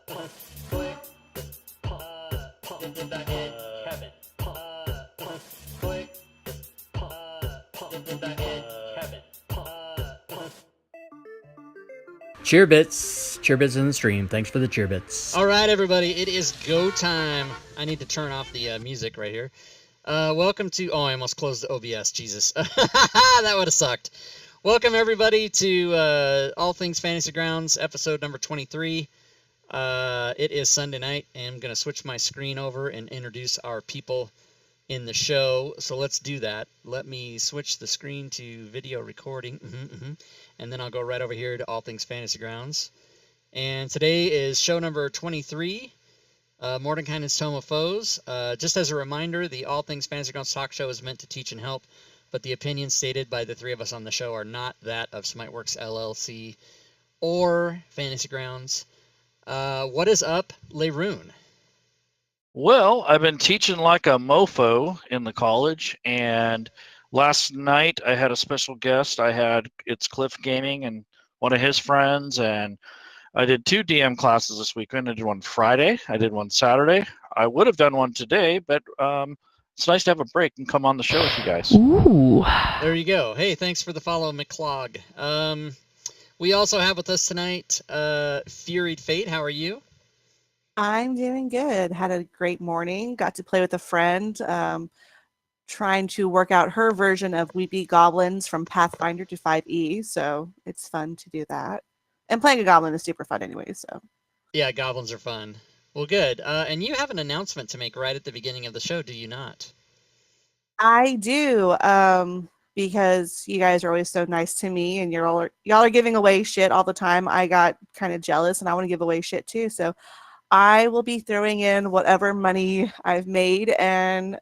Cheer bits in the stream. Thanks for the cheer bits. All right, everybody, it is go time. I need to turn off the music right here. Welcome to, I almost closed the OBS, Jesus. That would have sucked. Welcome, everybody, to All Things Fantasy Grounds, episode number 23. It is Sunday night, and I'm going to switch my screen over and introduce our people in the show. So let's do that. Let me switch the screen to video recording, and then I'll go right over here to All Things Fantasy Grounds. And today is show number 23, Mordenkainen's Tome Foes. Just as a reminder, the All Things Fantasy Grounds talk show is meant to teach and help, but the opinions stated by the three of us on the show are not that of Smiteworks LLC or Fantasy Grounds. What is up, Leroon? Well, I've been teaching like a mofo in the college, and last night I had a special guest. It's Cliff Gaming and one of his friends, and I did 2 DM classes this weekend. I did one Friday. I did one Saturday. I would have done one today, but it's nice to have a break and come on the show with you guys. Ooh. There you go. Hey, thanks for the follow, McClog. We also have with us tonight Furied Fate. How are you? I'm doing good. Had a great morning. Got to play with a friend, trying to work out her version of Weepy Goblins from Pathfinder to 5e. So it's fun to do that. And playing a goblin is super fun anyway. So yeah, goblins are fun. Well, good. And you have an announcement to make right at the beginning of the show, do you not? I do. Because you guys are always so nice to me, and y'all are giving away shit all the time. I got kind of jealous, and I want to give away shit too. So I will be throwing in whatever money I've made and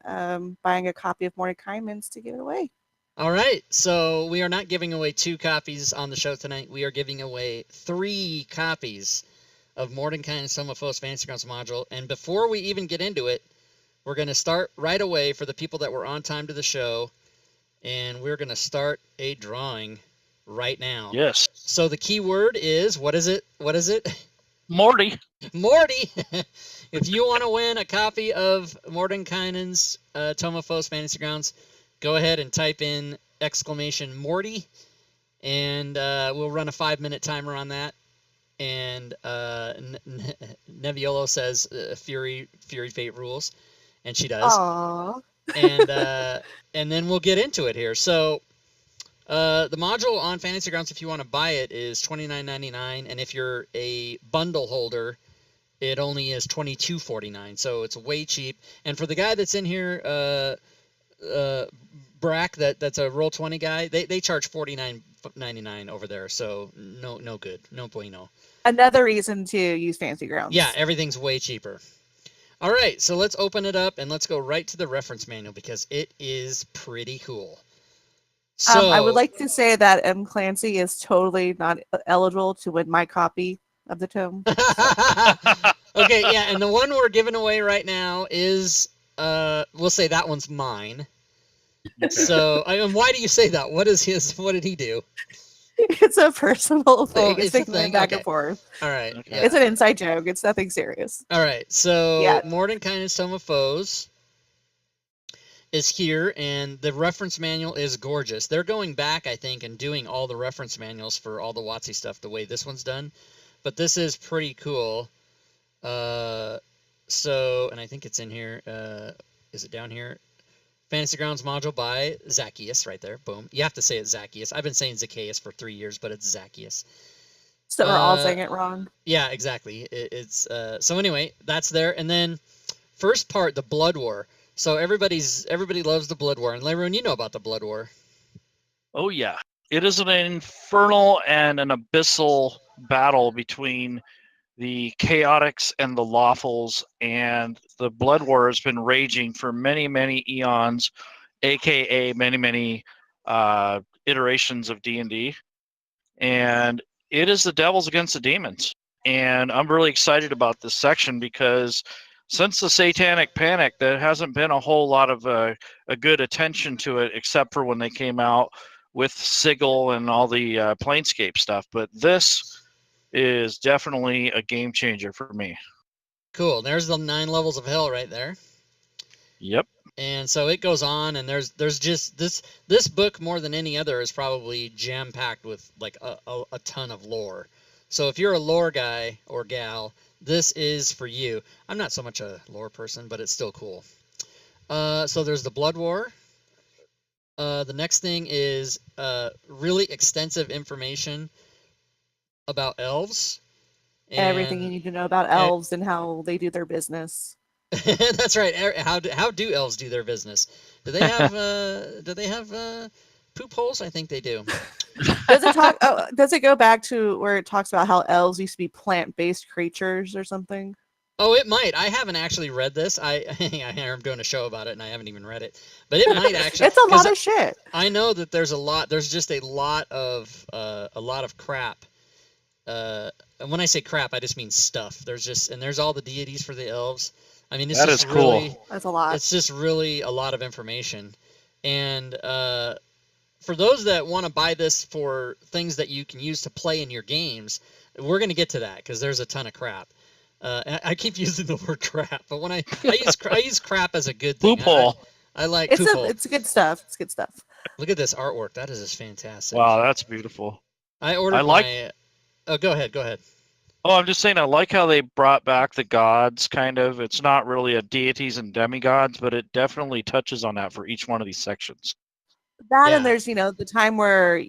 buying a copy of Mordenkainen's to give it away. All right. So we are not giving away 2 copies on the show tonight. We are giving away 3 copies of Mordenkainen's Tome of Foes Fantasy Grounds module. And before we even get into it, we're going to start right away for the people that were on time to the show. And we're going to start a drawing right now. Yes. So the key word is, what is it? Morty. Morty. If you want to win a copy of Mordenkainen's Tome of Foes Fantasy Grounds, go ahead and type in !Morty, and we'll run a 5-minute timer on that. And Neviolo says Fury Fate rules, and she does. Aww. And then we'll get into it here. So the module on Fantasy Grounds, if you want to buy it, is $29.99, and if you're a bundle holder, it only is $22.49. So it's way cheap. And for the guy that's in here, Brack, that's a Roll20 guy, they charge $49.99 over there. So no good, no bueno. Another reason to use Fantasy Grounds. Yeah, everything's way cheaper. All right, so let's open it up and let's go right to the reference manual because it is pretty cool. So I would like to say that M. Clancy is totally not eligible to win my copy of the tome. Okay, yeah, and the one we're giving away right now is, we'll say that one's mine. So, and why do you say that? What did he do? It's a personal thing. Oh, it's a thing? Back Okay. and forth. All right. Okay. Yeah. It's an inside joke. It's nothing serious. All right, so Yeah. Mordenkainen's Tome of Foes is here, and the reference manual is gorgeous. They're going back, I think, and doing all the reference manuals for all the WotC stuff the way this one's done. But this is pretty cool. So, and I think it's in here. Is it down here? Fantasy Grounds module by Zacchaeus, right there. Boom. You have to say it Zacchaeus. I've been saying Zacchaeus for 3 years, but it's Zacchaeus. So we're all saying it wrong. Yeah, exactly. It's so anyway, that's there. And then first part, the Blood War. So everybody loves the Blood War. And Leroon, you know about the Blood War. Oh, yeah. It is an infernal and an abyssal battle between the Chaotix and the Lawfuls, and the Blood War has been raging for many, many eons, aka many, many iterations of D&D. And it is the devils against the demons. And I'm really excited about this section because since the Satanic Panic, there hasn't been a whole lot of a good attention to it, except for when they came out with Sigil and all the Planescape stuff. But this is definitely a game changer for me. Cool. There's the 9 levels of hell right there. Yep. And so it goes on, and there's just this book more than any other is probably jam packed with like a ton of lore. So if you're a lore guy or gal, this is for you. I'm not so much a lore person, but it's still cool. So there's the Blood War. The next thing is really extensive information about elves. Everything you And need to know about elves and how they do their business. that's right. How do elves do their business? Do they have poop holes? I think they do. Does it talk? Oh, does it go back to where it talks about how elves used to be plant-based creatures or something? Oh, it might. I haven't actually read this. I'm doing a show about it, and I haven't even read it. But it might actually. It's a lot of shit. I know that there's a lot. There's just a lot of crap. And when I say crap, I just mean stuff. There's all the deities for the elves. I mean, it's That just is cool. really. That's a lot. It's just really a lot of information, and for those that want to buy this for things that you can use to play in your games, we're going to get to that because there's a ton of crap. I keep using the word crap, but when I use crap as a good thing. Poop hole. I like It's poop hole. it's good stuff. It's good stuff. Look at this artwork. That is just fantastic. Wow, that's beautiful. I ordered my. Oh, go ahead. Go ahead. Oh, I'm just saying, I like how they brought back the gods, kind of. It's not really a deities and demigods, but it definitely touches on that for each one of these sections. That Yeah. and there's the time where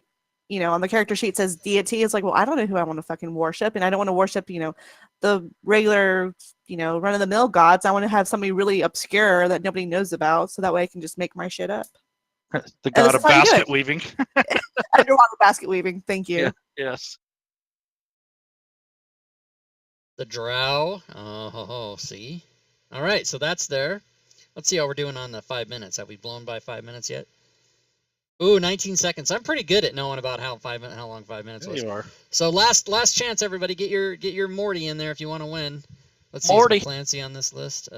on the character sheet says deity. It's like, well, I don't know who I want to fucking worship, and I don't want to worship the regular run of the mill gods. I want to have somebody really obscure that nobody knows about, so that way I can just make my shit up. The god of that's how you do basket it. weaving. Underwater basket weaving. Thank you. Yeah. Yes. The drow. Oh, see? All right, so that's there. Let's see how we're doing on the 5 minutes. Have we blown by 5 minutes yet? Ooh, 19 seconds. I'm pretty good at knowing about how long 5 minutes There was. you are. So last chance, everybody. Get your Morty in there if you want to win. Let's see. Morty. Is Clancy on this list?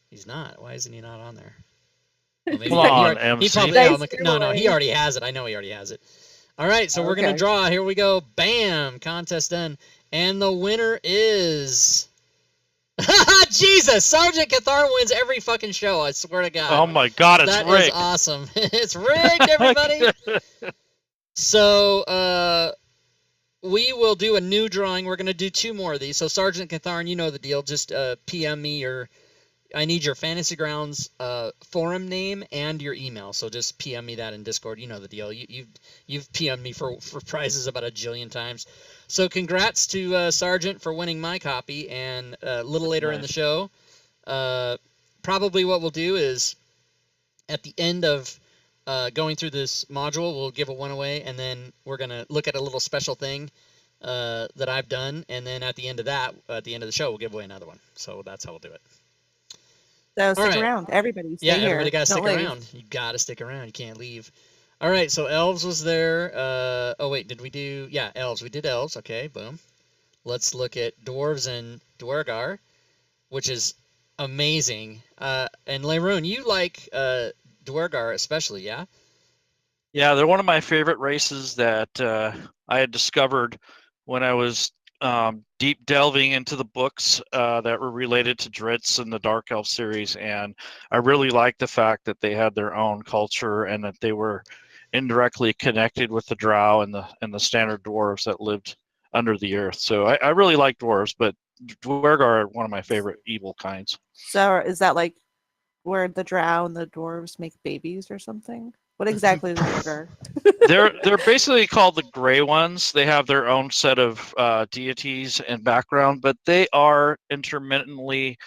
He's not. Why isn't he not on there? Well, maybe Come on, he MC. probably no. He already has it. I know he already has it. All right, so we're gonna Okay. draw. Here we go. Bam! Contest done. And the winner is. Jesus! Sergeant Cathar wins every fucking show. I swear to God. Oh my god, it's That rigged. is awesome. It's rigged, everybody. So we will do a new drawing. We're gonna do 2 more of these. So Sergeant Catharn, you know the deal. Just PM me or I need your Fantasy Grounds forum name and your email. So just PM me that in Discord. You know the deal. You've PM'd me for prizes about a jillion times. So congrats to Sergeant for winning my copy. And a little later in the show, probably what we'll do is at the end of going through this module, we'll give a one away, and then we're gonna look at a little special thing that I've done, and then at the end of the show, we'll give away another one. So that's how we'll do it. So stick right. around, everybody. Stay Yeah, here. everybody gotta Don't stick leave. around. You gotta stick around. You can't leave. All right, so elves was there. Oh wait, did we do? Yeah, elves. We did elves. Okay, boom. Let's look at dwarves and Dwergar, which is amazing. And Leroon, you like Dwergar especially, yeah? Yeah, they're one of my favorite races that I had discovered when I was deep delving into the books that were related to Dritz and the Dark Elf series, and I really liked the fact that they had their own culture and that they were indirectly connected with the Drow and the standard dwarves that lived under the earth. So I really like dwarves, but Dwergar are one of my favorite evil kinds. So is that like where the drow and the dwarves make babies or something? What exactly is a Dwergar? They're basically called the Gray Ones. They have their own set of deities and background, but they are intermittently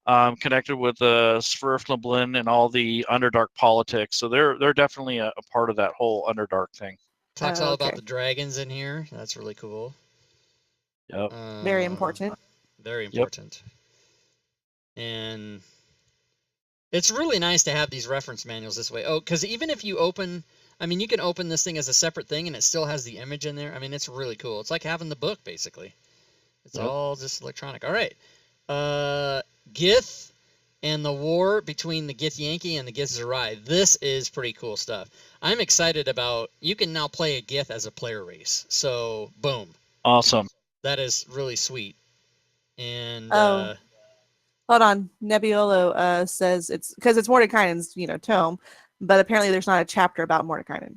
connected with the Svirfneblin and all the Underdark politics. So they're definitely a part of that whole Underdark thing. Talks Oh, all okay. about the dragons in here. That's really cool. Yep. Very important. Very important. And it's really nice to have these reference manuals this way. Oh, because even if you open, I mean, you can open this thing as a separate thing and it still has the image in there. I mean, it's really cool. It's like having the book, basically. It's all just electronic. All right. Gith and the war between the Gith Yankee and the Gith Zerai. This is pretty cool stuff. I'm excited about, you can now play a Gith as a player race. So, boom. Awesome. That is really sweet. And Oh. Hold on. Nebbiolo says it's because it's Mordenkainen's, tome, but apparently there's not a chapter about Mordenkainen.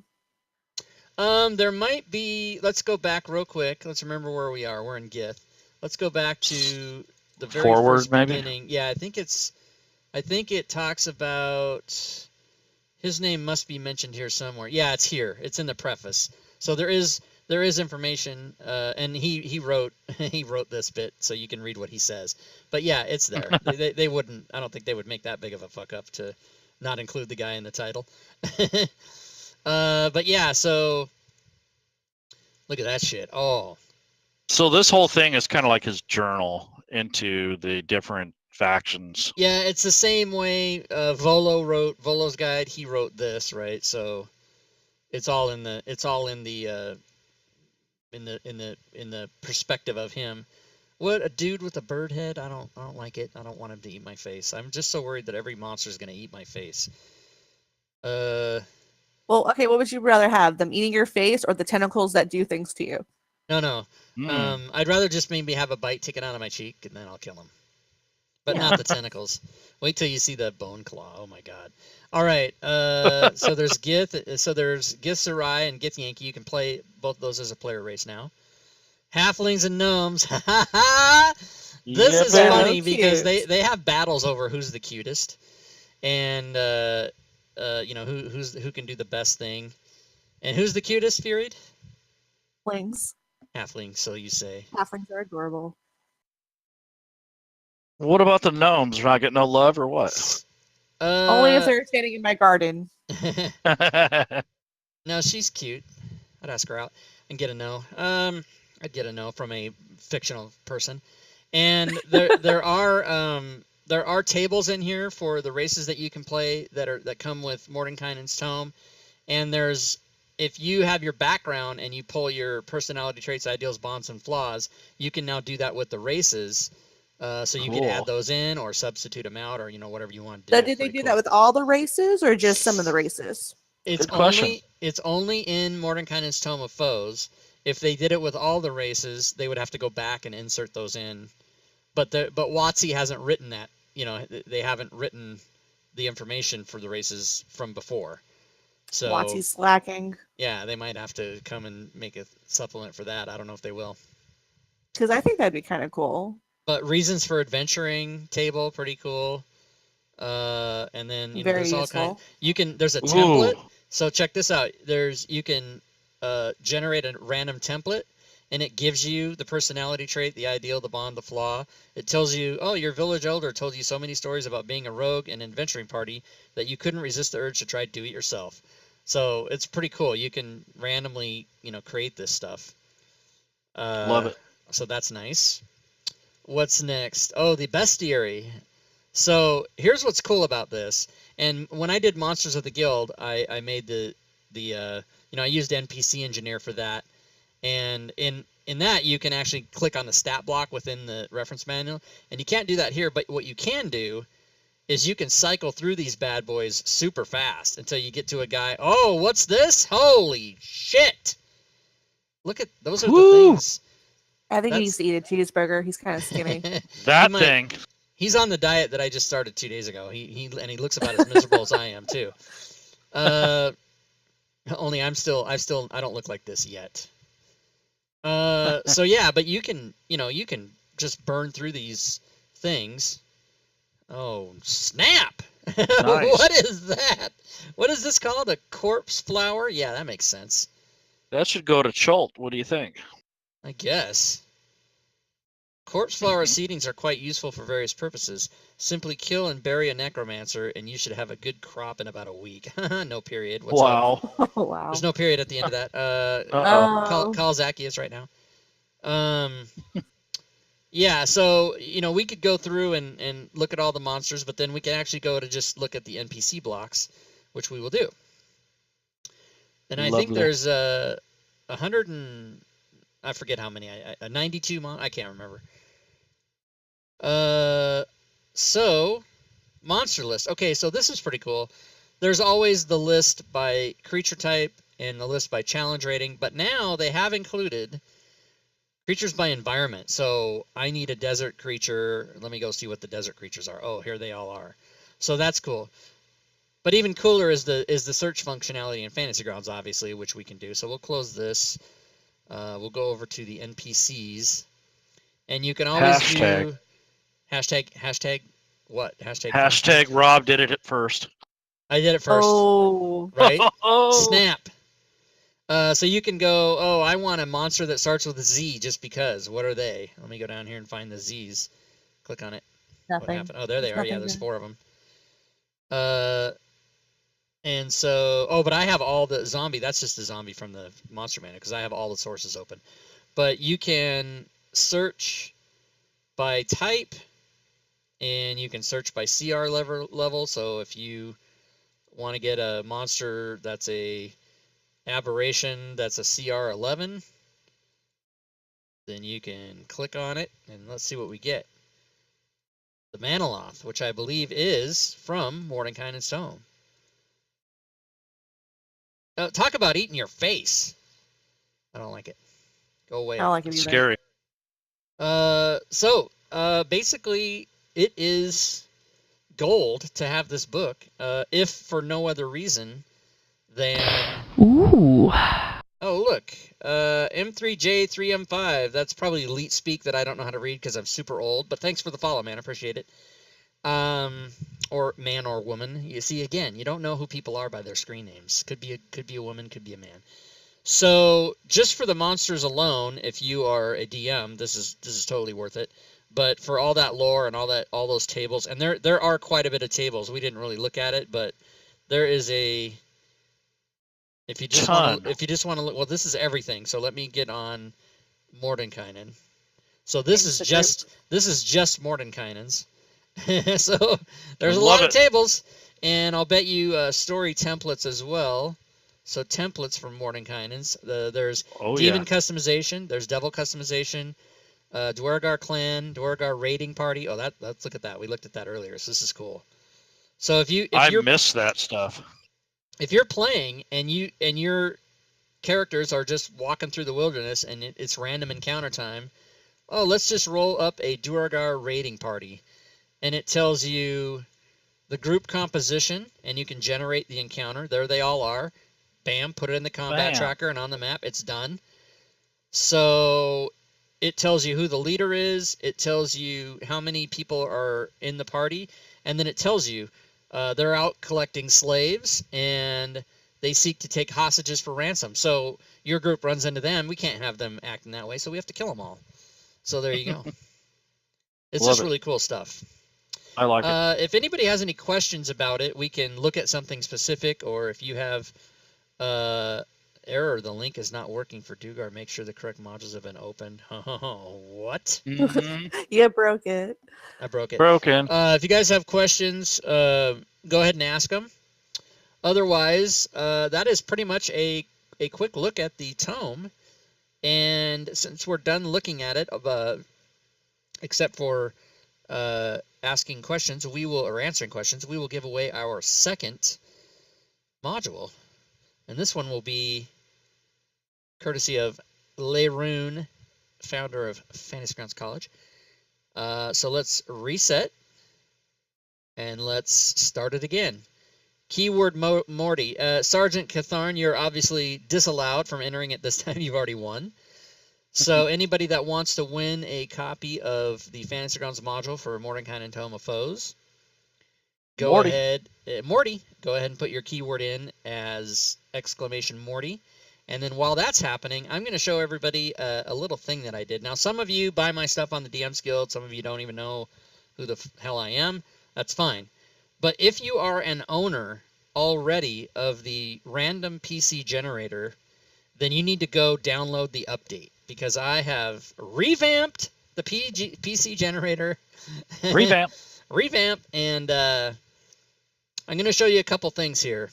there might be. Let's go back real quick. Let's remember where we are. We're in Gith. Let's go back to the very Forward, first maybe? beginning. Yeah, I think it talks about his name must be mentioned here somewhere. Yeah, it's here. It's in the preface. So there is information, and he wrote he wrote this bit so you can read what he says. But yeah, it's there. they wouldn't. I don't think they would make that big of a fuck up to not include the guy in the title. But yeah, so look at that shit. Oh, So this whole thing is kind of like his journal into the different factions. yeah, it's the same way Volo wrote Volo's guide. He wrote this, right? So it's all in the in the perspective of him. What, a dude with a bird head? I don't like it. I don't want him to eat my face. I'm just so worried that every monster is going to eat my face. Well, okay, what would you rather have? Them eating your face or the tentacles that do things to you? No. I'd rather just maybe have a bite taken out of my cheek and then I'll kill him. But not the tentacles. Wait till you see the bone claw. Oh my god. All right. So there's Gith. So there's Gith Sarai and Gith Yankee. You can play both of those as a player race now. Halflings and gnomes. This is funny because they have battles over who's the cutest, and who can do the best thing, and who's the cutest, Fury? Halflings, so you say. Halflings are adorable. What about the gnomes? Not getting no love or what? Only if they're standing in my garden. No, she's cute. I'd ask her out and get a no. I'd get a no from a fictional person. And there are tables in here for the races that you can play that come with Mordenkainen's tome. And if you have your background and you pull your personality traits, ideals, bonds, and flaws, you can now do that with the races. So you can add those in or substitute them out or whatever you want to do. So did they do that with all the races or just some of the races? It's only in Mordenkainen's Tome of Foes. If they did it with all the races, they would have to go back and insert those in. But WotC hasn't written that. They haven't written the information for the races from before. So WotC's slacking. Yeah, they might have to come and make a supplement for that. I don't know if they will. Because I think that'd be kind of cool. But Reasons for Adventuring table, pretty cool. And then there's all kind. There's a template. So check this out. You can generate a random template, and it gives you the personality trait, the ideal, the bond, the flaw. It tells you, your village elder told you so many stories about being a rogue and adventuring party that you couldn't resist the urge to try to do it yourself. So it's pretty cool. You can randomly, create this stuff. Love it. So that's nice. What's next? Oh, the bestiary. So here's what's cool about this. And when I did Monsters of the Guild, I made I used NPC Engineer for that. And in that, you can actually click on the stat block within the reference manual. And you can't do that here, but what you can do is you can cycle through these bad boys super fast until you get to a guy. Oh, what's this? Holy shit! Look at those are the things. I think he needs to eat a cheeseburger. He's kind of skinny. Thing. He's on the diet that I just started 2 days ago. He looks about as miserable as I am too. Only I don't look like this yet. So yeah, but you can just burn through these things. Oh, snap! Nice. What is that? What is this called? A corpse flower? Yeah, that makes sense. That should go to Chult. What do you think? I guess. Corpse flower seedings are quite useful for various purposes. Simply kill and bury a necromancer, and you should have a good crop in about a week. No period. What's up? Wow. There's no period at the end of that. Call Zacchaeus right now. Yeah, so, we could go through and look at all the monsters, but then we can actually go to just look at the NPC blocks, which we will do. And I think there's 100 and... I forget how many. 92 I can't remember. So, monster list. Okay, so this is pretty cool. There's always the list by creature type and the list by challenge rating, but now they have included Creatures by environment. So I need a desert creature. Let me go see what the desert creatures are. Oh, here they all are. So that's cool. But even cooler is the search functionality in Fantasy Grounds, obviously, which we can do. So we'll close this. We'll go over to the NPCs, and you can always do hashtag what Hashtag Rob did it at first. I did it first. Oh, right. Oh. Snap. So you can go, oh, I want a monster that starts with a Z just because. What are they? Let me go down here and find the Z's. Click on it. What nothing. happened? Oh, there they There's are. Yeah, nothing there's there. 4 of them. And so, oh, but I have all the zombie. That's just the zombie from the Monster Manual because I have all the sources open. But you can search by type, and you can search by CR level. So if you want to get a monster that's a aberration that's a CR 11, then you can click on it, and let's see what we get. The Maniloth, which I believe is from Mordenkainen's Tome. Talk about eating your face. I don't like it. Go away. I don't like it It's either. scary. So basically, it is gold to have this book, if for no other reason than... Ooh. Oh, look. M3J3M5. That's probably elite speak that I don't know how to read because I'm super old, but thanks for the follow, man. I appreciate it. Or man or woman. You see, again, you don't know who people are by their screen names. Could be a woman, could be a man. So just for the monsters alone, if you are a DM, this is totally worth it. But for all that lore and all those tables, and there are quite a bit of tables. We didn't really look at it, but there is a... If you just want to look, well, this is everything. So let me get on Mordenkainen. So this is just Mordenkainen's. So there's a lot of tables, and I'll bet you story templates as well. So templates from Mordenkainen's. There's demon customization. There's devil customization. Dwargar clan, Dwargar raiding party. Oh, let's look at that. We looked at that earlier, so this is cool. So if I miss that stuff. If you're playing and your characters are just walking through the wilderness and it's random encounter time, oh, let's just roll up a Dwargar raiding party, and it tells you the group composition, and you can generate the encounter. There they all are. Bam, put it in the combat tracker and on the map. It's done. So it tells you who the leader is. It tells you how many people are in the party, and then it tells you they're out collecting slaves, and they seek to take hostages for ransom. So your group runs into them. We can't have them acting that way, so we have to kill them all. So there you go. It's just really cool stuff. I like it. If anybody has any questions about it, we can look at something specific, or if you have error, the link is not working for Dugar, make sure the correct modules have been opened. What? You broke it. I broke it. Broken. If you guys have questions, go ahead and ask them. Otherwise, that is pretty much a quick look at the tome. And since we're done looking at it, except for asking questions, or answering questions, we will give away our second module. And this one will be courtesy of Leroon, founder of Fantasy Grounds College. So let's reset, and let's start it again. Keyword Morty. Sergeant Catharn, you're obviously disallowed from entering it this time. You've already won. So anybody that wants to win a copy of the Fantasy Grounds module for Mordenkainen Tome of Foes, go ahead, Morty, go ahead and put your keyword in as !Morty. And then while that's happening, I'm going to show everybody a little thing that I did. Now, some of you buy my stuff on the DM's Guild. Some of you don't even know who the hell I am. That's fine. But if you are an owner already of the random PC generator, then you need to go download the update, because I have revamped the PC generator. Revamp, and I'm going to show you a couple things here.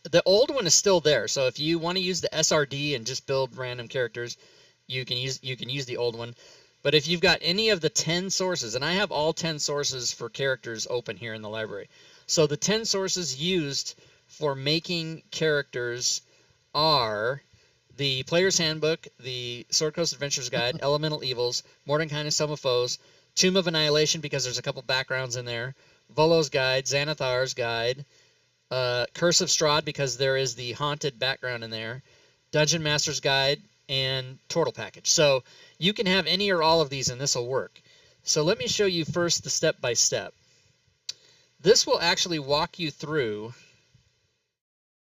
The old one is still there, so if you want to use the SRD and just build random characters, you can use the old one. But if you've got any of the 10 sources, and I have all 10 sources for characters open here in the library. So the 10 sources used for making characters are the Player's Handbook, the Sword Coast Adventures Guide, Elemental Evils, Mordenkainen's Tome of Foes, Tomb of Annihilation, because there's a couple backgrounds in there, Volo's Guide, Xanathar's Guide, Curse of Strahd, because there is the haunted background in there, Dungeon Master's Guide, and Turtle Package. So you can have any or all of these, and this will work. So let me show you first the step-by-step. This will actually walk you through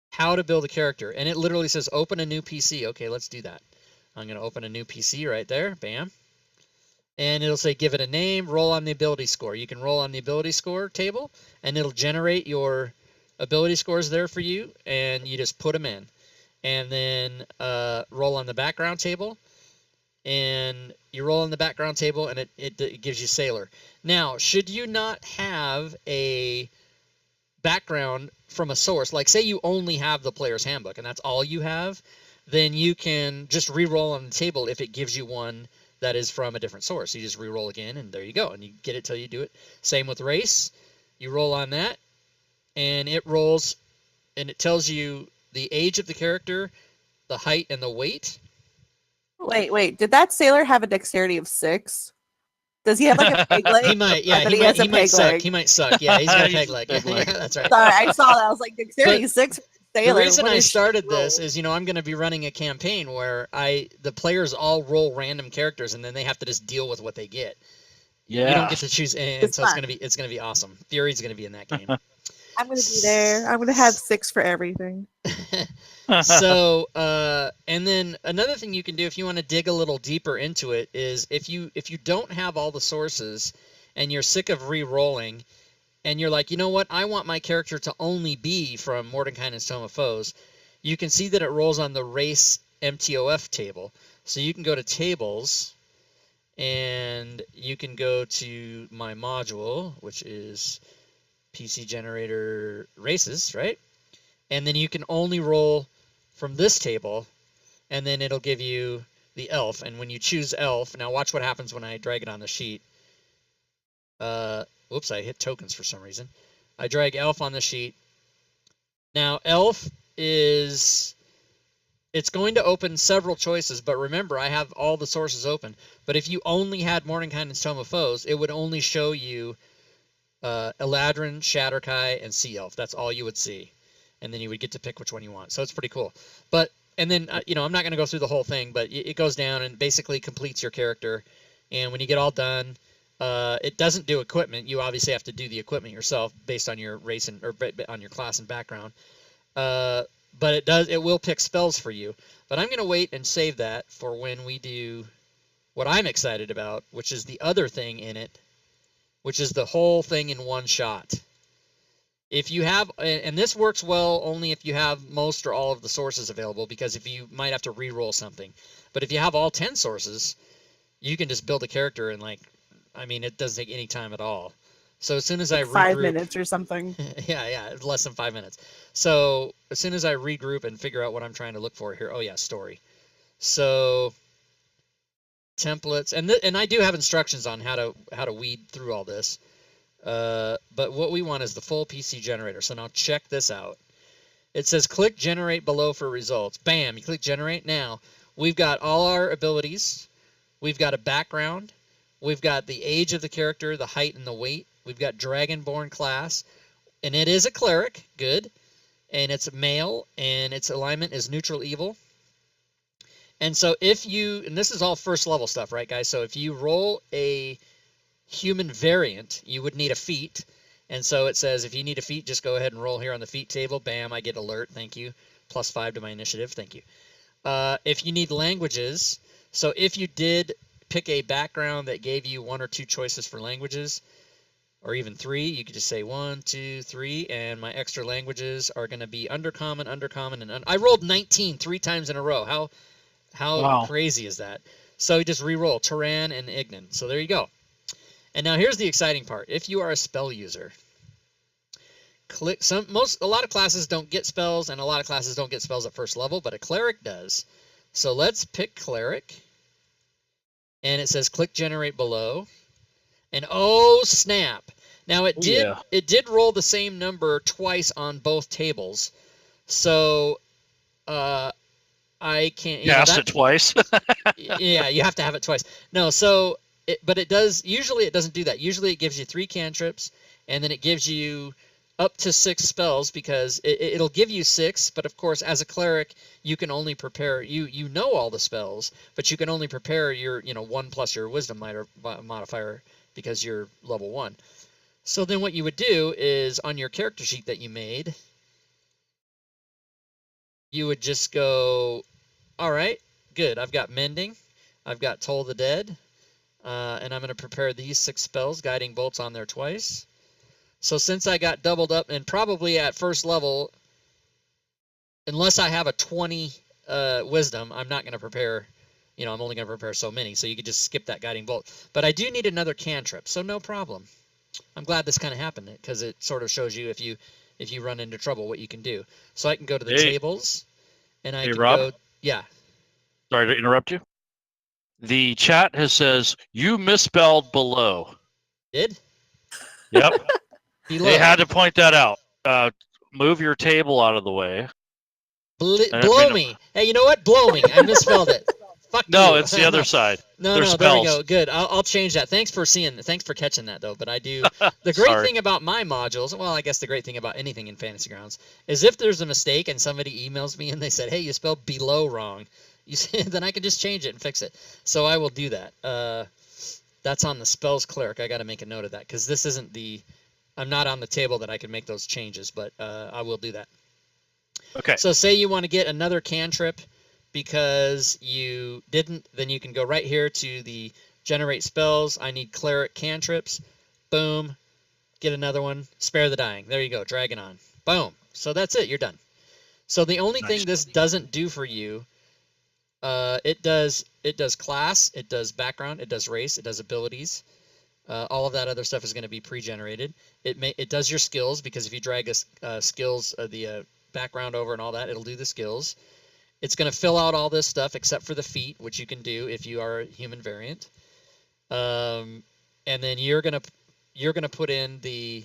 how to build a character. And it literally says open a new PC. Okay, let's do that. I'm going to open a new PC right there. Bam. And it'll say give it a name, roll on the ability score. You can roll on the ability score table, and it'll generate your ability scores there for you, and you just put them in. And then roll on the background table, and you roll on the background table, and it gives you Sailor. Now, should you not have a background from a source, like say you only have the Player's Handbook, and that's all you have, then you can just re-roll on the table if it gives you one that is from a different source. You just re-roll again, and there you go, and you get it till you do it. Same with race. You roll on that, and it rolls, and it tells you the age of the character, the height, and the weight. Wait. Did that sailor have a dexterity of 6? Does he have like a peg leg? He might, yeah. He might suck. He might suck. Yeah, he's got a peg leg. Yeah, that's right. Sorry, I saw that. I was like, dexterity 6 sailor. The reason I started this is, I'm going to be running a campaign where the players all roll random characters, and then they have to just deal with what they get. Yeah. You don't get to choose, and so it's going to be awesome. Fury's going to be in that game. I'm going to be there. I'm going to have 6 for everything. So, and then another thing you can do if you want to dig a little deeper into it is if you don't have all the sources and you're sick of re-rolling, and you're like, you know what, I want my character to only be from Mordenkainen's Tome of Foes, you can see that it rolls on the race MTOF table. So you can go to tables, and you can go to my module, which is PC Generator Races, right? And then you can only roll from this table, and then it'll give you the elf. And when you choose elf, now watch what happens when I drag it on the sheet. Whoops, I hit tokens for some reason. I drag elf on the sheet. Now, elf it's going to open several choices, but remember, I have all the sources open. But if you only had Mordenkainen's Tome of Foes, it would only show you Eladrin, Shatterkai, and Sea Elf. That's all you would see. And then you would get to pick which one you want. So it's pretty cool. And then, I'm not going to go through the whole thing, but it goes down and basically completes your character. And when you get all done, it doesn't do equipment. You obviously have to do the equipment yourself based on your race or on your class and background. But it will pick spells for you. But I'm going to wait and save that for when we do what I'm excited about, which is the other thing in it, which is the whole thing in one shot. If you have, and this works well only if you have most or all of the sources available, because if you might have to re-roll something. But if you have all 10 sources, you can just build a character in it doesn't take any time at all. So as soon as I regroup, 5 minutes or something. yeah, less than 5 minutes. So as soon as I regroup and figure out what I'm trying to look for here, story. So templates, and I do have instructions on how to weed through all this. But what we want is the full PC generator. So now check this out. It says click generate below for results. Bam, you click generate. Now we've got all our abilities. We've got a background. We've got the age of the character, the height, and the weight. We've got Dragonborn class, and it is a cleric. Good. And it's male, and its alignment is neutral evil. And so and this is all first level stuff, right, guys? So if you roll a human variant, you would need a feat. And so it says if you need a feat, just go ahead and roll here on the feat table. Bam, I get alert. Thank you. +5 to my initiative. Thank you. If you need languages, so if you did pick a background that gave you 1 or 2 choices for languages, or even 3, you could just say 1, 2, 3, and my extra languages are going to be undercommon, and I rolled 19 3 times in a row. How Wow. crazy is that? So you just re-roll Turan and Ignan. So there you go. And now here's the exciting part. If you are a spell user, a lot of classes don't get spells, and a lot of classes don't get spells at first level, but a cleric does. So let's pick cleric, and it says click generate below, and oh snap! Now it did roll the same number twice on both tables, so I can't. You asked it twice. Yeah, you have to have it twice. No, so but it does. Usually, it doesn't do that. Usually, it gives you 3 cantrips, and then it gives you up to 6 spells because it'll give you 6. But of course, as a cleric, you can only prepare. You know all the spells, but you can only prepare your 1 plus your wisdom modifier because you're level 1. So then, what you would do is on your character sheet that you made, you would just go, all right, good. I've got Mending. I've got Toll the Dead. And I'm going to prepare these 6 spells, Guiding Bolts on there twice. So since I got doubled up, and probably at first level, unless I have a 20 Wisdom, I'm not going to prepare, I'm only going to prepare so many. So you could just skip that Guiding Bolt. But I do need another cantrip, so no problem. I'm glad this kind of happened because it sort of shows you if you run into trouble what you can do. So I can go to the tables, and I can Rob? go. Yeah. Sorry to interrupt you. The chat says you misspelled below. Did? Yep. Below. They had to point that out. Move your table out of the way. Blow me. Hey, you know what? Blow me. I misspelled it. Fuck No, you. it's the other side. No, There's there we spells. go. Good. I'll change that. Thanks for catching that, though. But I do. The great thing about my modules, well, I guess the great thing about anything in Fantasy Grounds, is if there's a mistake and somebody emails me and they said, hey, you spelled below wrong, then I can just change it and fix it. So I will do that. That's on the Spells Cleric. I got to make a note of that because this isn't I'm not on the table that I can make those changes, but I will do that. Okay. So say you want to get another cantrip because you didn't, then you can go right here to the Generate Spells. I need Cleric cantrips. Boom. Get another one. Spare the Dying. There you go. Drag it on. Boom. So that's it. You're done. So the only thing this doesn't do for you, it does class, it does background, it does race, it does abilities. All of that other stuff is going to be pre-generated. It does your skills because if you drag skills, the background over and all that, it'll do the skills. It's going to fill out all this stuff except for the feat, which you can do if you are a human variant. And then you're gonna put in the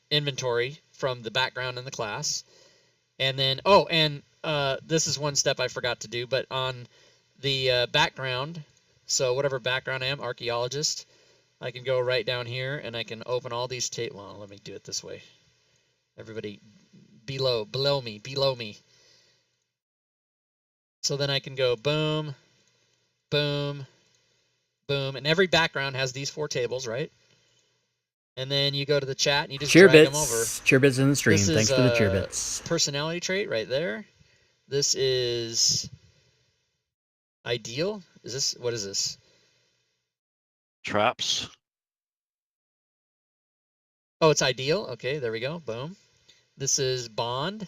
inventory from the background and the class. And then this is one step I forgot to do, but on the background, so whatever background I am, archaeologist, I can go right down here and I can open all these well, let me do it this way. Everybody below me. So then I can go boom, boom, boom, and every background has these 4 tables, right? And then you go to the chat and you just drag them over. Cheerbits in the stream. Thanks for the cheerbits. Personality trait right there. This is ideal. What is this? Traps. Oh, it's ideal. Okay, there we go. Boom. This is bond.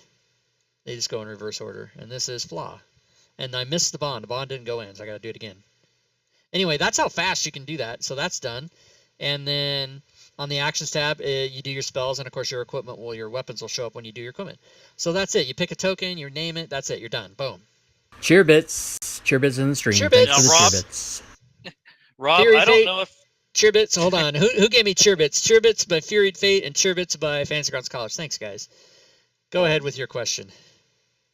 They just go in reverse order. And this is flaw. And I missed the bond. The bond didn't go in, so I got to do it again. Anyway, that's how fast you can do that. So that's done. And then on the actions tab, you do your spells, and of course your weapons will show up when you do your equipment. So that's it. You pick a token, you name it, that's it. You're done. Boom. Cheerbits in the stream. Cheerbits. Thanks for the Rob? cheerbits. Rob, Fury I don't Fate. know if Cheerbits, hold on. Who gave me Cheerbits? Cheerbits by Fury Fate and Cheerbits by Fantasy Grounds College. Thanks, guys. Go ahead with your question.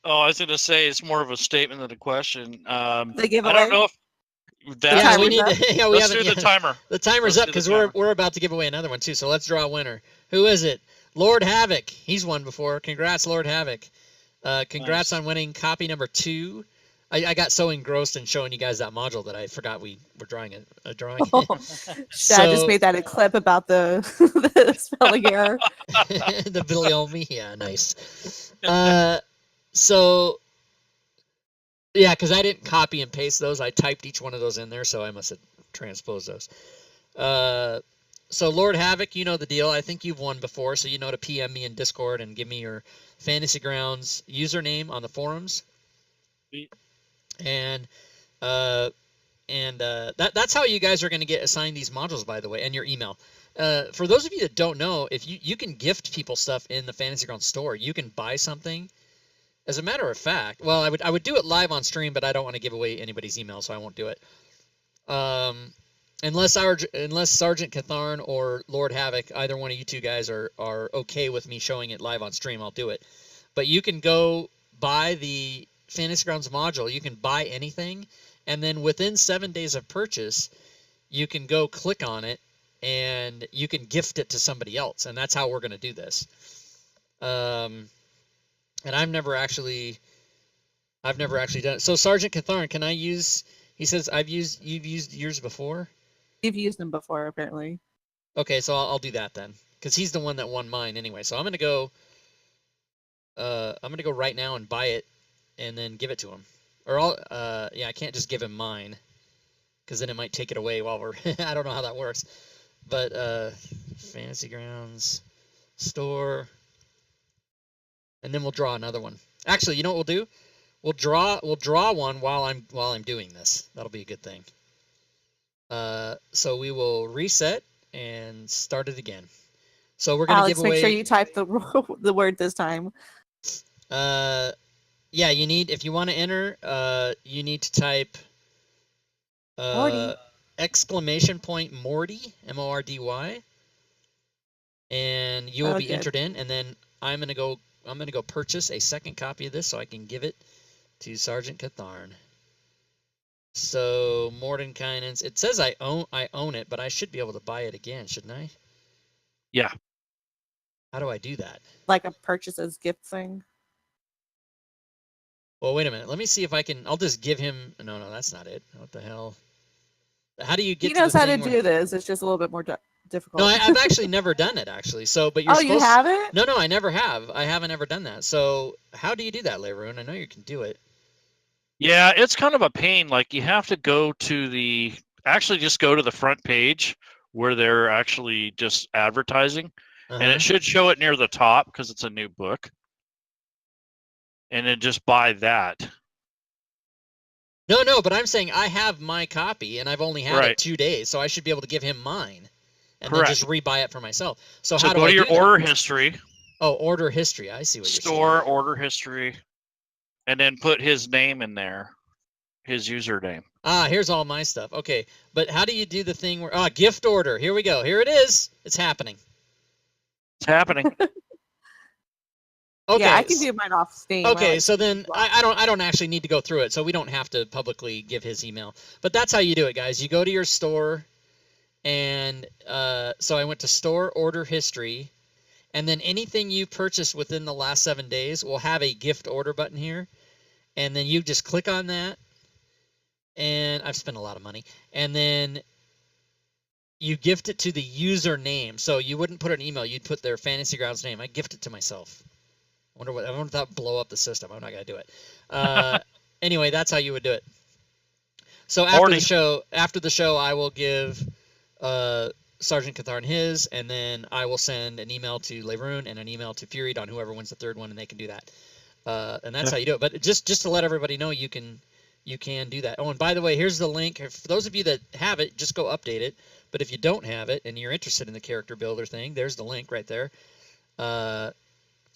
Oh, I was going to say it's more of a statement than a question. They give I away? don't know if Yeah, we timer's need up? to. Yeah, we let's haven't do the timer. The timer's Let's up do the because timer. we're about to give away another one too. So let's draw a winner. Who is it? Lord Havoc. He's won before. Congrats, Lord Havoc. Congrats Nice. on winning copy number 2. I got so engrossed in showing you guys that module that I forgot we were drawing a drawing. Shad just made that a clip about the, the spelling error. The Billy Olme. Yeah, nice. So yeah, because I didn't copy and paste those. I typed each one of those in there, so I must have transposed those. So Lord Havoc, you know the deal. I think you've won before, so you know to PM me in Discord and give me your Fantasy Grounds username on the forums. Sweet. And that's how you guys are going to get assigned these modules, by the way, and your email. For those of you that don't know, if you can gift people stuff in the Fantasy Grounds store, you can buy something. As a matter of fact, well, I would do it live on stream, but I don't want to give away anybody's email, so I won't do it. Unless Sergeant Catharn or Lord Havoc, either one of you two guys are okay with me showing it live on stream, I'll do it. But you can go buy the Fantasy Grounds module, you can buy anything, and then within 7 days of purchase, you can go click on it, and you can gift it to somebody else, and that's how we're going to do this. And I've never actually done it. So Sergeant Catharn, can I use? He says you've used yours before. You've used them before, apparently. Okay, so I'll do that then, because he's the one that won mine anyway. So I'm gonna go. I'm gonna go right now and buy it, and then give it to him. Or yeah, I can't just give him mine, because then it might take it away while we're. I don't know how that works, but Fantasy Grounds store, and then we'll draw another one. Actually, you know what we'll do? We'll draw one while I'm doing this. That'll be a good thing. So we will reset and start it again. So we're gonna Alex, give away. make sure you type the word this time. Yeah, you need, if you want to enter, you need to type Morty. exclamation point Morty, M-O-R-D-Y, and you will be Okay. entered in. And then I'm gonna go purchase a second copy of this so I can give it to Sergeant Catharn. So Mordenkainen's, it says I own it, but I should be able to buy it again, shouldn't I? Yeah. How do I do that? Like a purchase as gift thing. Well, wait a minute. Let me see if I can. I'll just give him. No, that's not it. What the hell? How do you get? He knows to the how to thing do where... this. It's just a little bit more difficult. No, I've actually never done it actually. So, but you're Oh, supposed. you haven't? No, I never have. I haven't ever done that. So, how do you do that, Leroon? I know you can do it. Yeah, it's kind of a pain. Like you have to go to just go to the front page where they're actually just advertising, and it should show it near the top because it's a new book. And then just buy that. No, but I'm saying I have my copy and I've only had it 2 days, so I should be able to give him mine, and then just rebuy it for myself. So how do go I to your do that? order history. Oh, order history. I see what you're saying. Store order history, and then put his name in there, his username. Ah, here's all my stuff. Okay, but how do you do the thing where gift order? Here we go. Here it is. It's happening. It's happening. Okay. Yeah, I can do mine off Steam. Okay, so then I don't actually need to go through it, so we don't have to publicly give his email. But that's how you do it, guys. You go to your store, and so I went to store order history, and then anything you purchased within the last 7 days will have a gift order button here, and then you just click on that, and I've spent a lot of money, and then you gift it to the username. So you wouldn't put an email, you'd put their Fantasy Grounds name. I gift it to myself. I wonder if that would blow up the system. I'm not gonna do it. Anyway, that's how you would do it. So after the show, I will give Sergeant Catharn his, and then I will send an email to Leroon and an email to Fury on whoever wins the third one, and they can do that. And that's how you do it. But just to let everybody know, you can do that. Oh, and by the way, here's the link. For those of you that have it, just go update it. But if you don't have it and you're interested in the character builder thing, there's the link right there.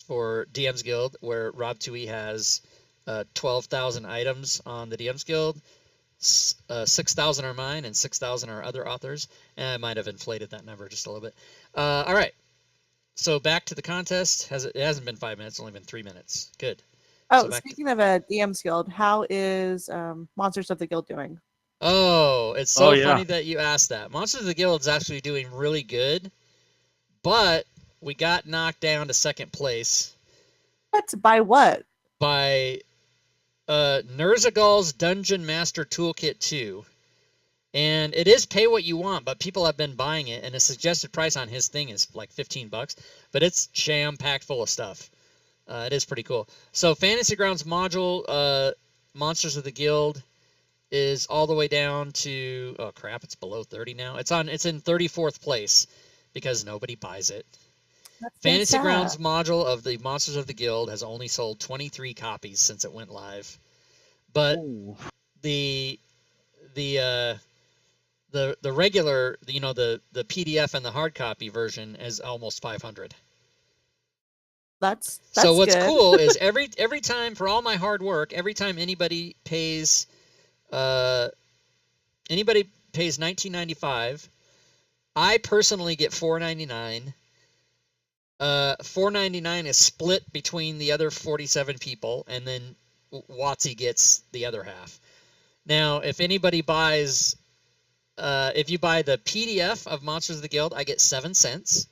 For DM's Guild, where Rob Tui has 12,000 items on the DM's Guild. 6,000 are mine and 6,000 are other authors. And I might have inflated that number just a little bit. All right. So back to the contest. It hasn't been 5 minutes, it's only been 3 minutes. Good. Oh, so speaking of a DM's Guild, how is Monsters of the Guild doing? Oh, it's so funny that you asked that. Monsters of the Guild is actually doing really good, but we got knocked down to second place. What? By what? By Nerzagal's Dungeon Master Toolkit 2. And it is pay what you want, but people have been buying it, and the suggested price on his thing is like $15, but it's jam-packed full of stuff. It is pretty cool. So Fantasy Grounds module, Monsters of the Guild, is all the way down to, oh crap, it's below 30 now. It's in 34th place because nobody buys it. Fantasy Grounds module of the Monsters of the Guild has only sold 23 copies since it went live. But the regular, the PDF and the hard copy version is almost 500. That's so what's good. cool is every time, for all my hard work, every time anybody pays $19.95, I personally get $4.99. $4.99 is split between the other 47 people, and then WotC gets the other half. Now, if anybody buys, if you buy the PDF of Monsters of the Guild, I get 7 cents.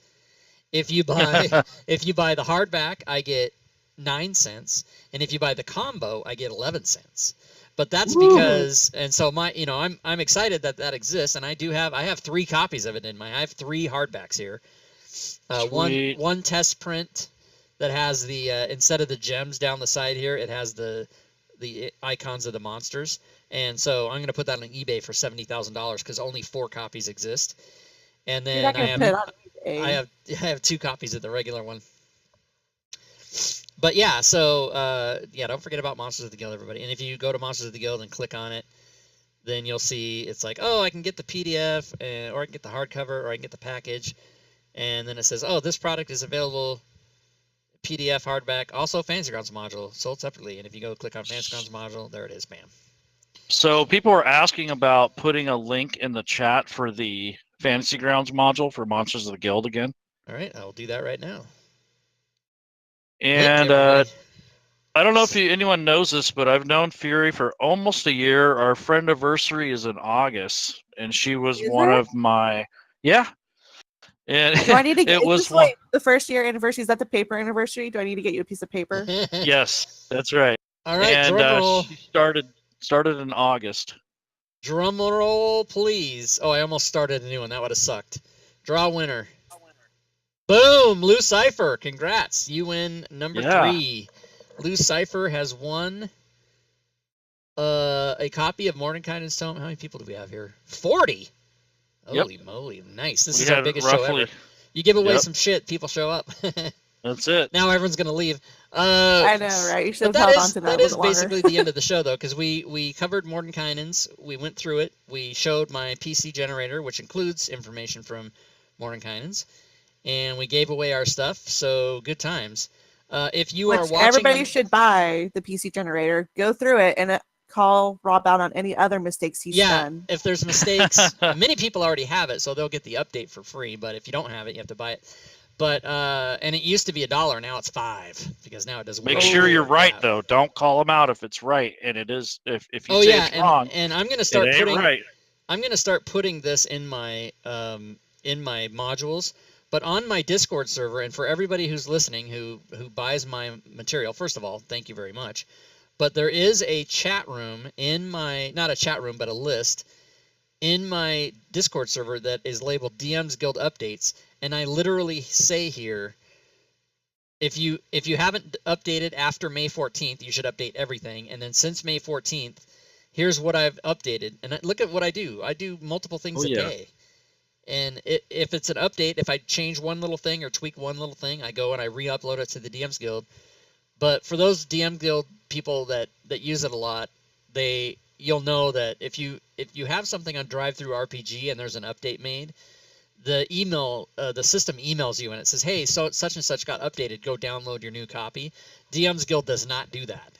If you buy the hardback, I get 9 cents, and if you buy the combo, I get 11 cents. But that's because, and so I'm excited that exists, and I have 3 copies of it I have 3 hardbacks here. One test print that has the instead of the gems down the side here, it has the icons of the monsters, and so I'm going to put that on eBay for $70,000 because only 4 copies exist. And then I have 2 copies of the regular one. But yeah, so don't forget about Monsters of the Guild, everybody. And if you go to Monsters of the Guild and click on it, then you'll see it's like, oh, I can get the PDF, or I can get the hardcover, or I can get the package. And then it says, oh, this product is available PDF, hardback, also Fantasy Grounds module, sold separately. And if you go click on Fantasy Grounds module, there it is, bam. So people are asking about putting a link in the chat for the Fantasy Grounds module for Monsters of the Guild again. All right, I'll do that right now. And I don't know if anyone knows this, but I've known Fury for almost a year. Our friend anniversary is in August, and she was one of my And do I need to get it was the first year anniversary? Is that the paper anniversary? Do I need to get you a piece of paper? Yes, that's right. All right, and drum roll. She started in August. Drum roll, please. Oh, I almost started a new one. That would have sucked. Draw winner. Boom, Lou Cipher. Congrats. You win number 3. Lou Cipher has won a copy of Mordenkainen's Tome. How many people do we have here? 40. Holy moly, nice. This is our biggest show ever. You give away some shit, people show up. That's it. Now everyone's going to leave. I know, right? You should have held on to that. That is basically the end of the show, though, because we covered Mordenkainen's. We went through it. We showed my PC generator, which includes information from Mordenkainen's. And we gave away our stuff, so good times. If you are watching... Everybody should buy the PC generator, go through it, and call Rob out on any other mistakes he's done. If there's mistakes, many people already have it, so they'll get the update for free. But if you don't have it, you have to buy it. But and it used to be $1, now it's $5 because now it doesn't. Make sure you're right though. Don't call them out if it's right, and it is. If you say it's wrong, and I'm gonna start I'm gonna start putting this in my modules. But on my Discord server, and for everybody who's listening who buys my material, first of all, thank you very much. But there is a chat room in my, not a chat room, but a list in my Discord server that is labeled DM's Guild Updates. And I literally say here, if you haven't updated after May 14th, you should update everything. And then since May 14th, here's what I've updated. And look at what I do. I do multiple things a day. And if it's an update, if I change one little thing or tweak one little thing, I go and I re-upload it to the DM's Guild. But for those DM Guild people that use it a lot, you'll know that if you have something on Drive-Thru RPG and there's an update made, the system emails you and it says, hey, so such and such got updated, go download your new copy. DM's Guild does not do that.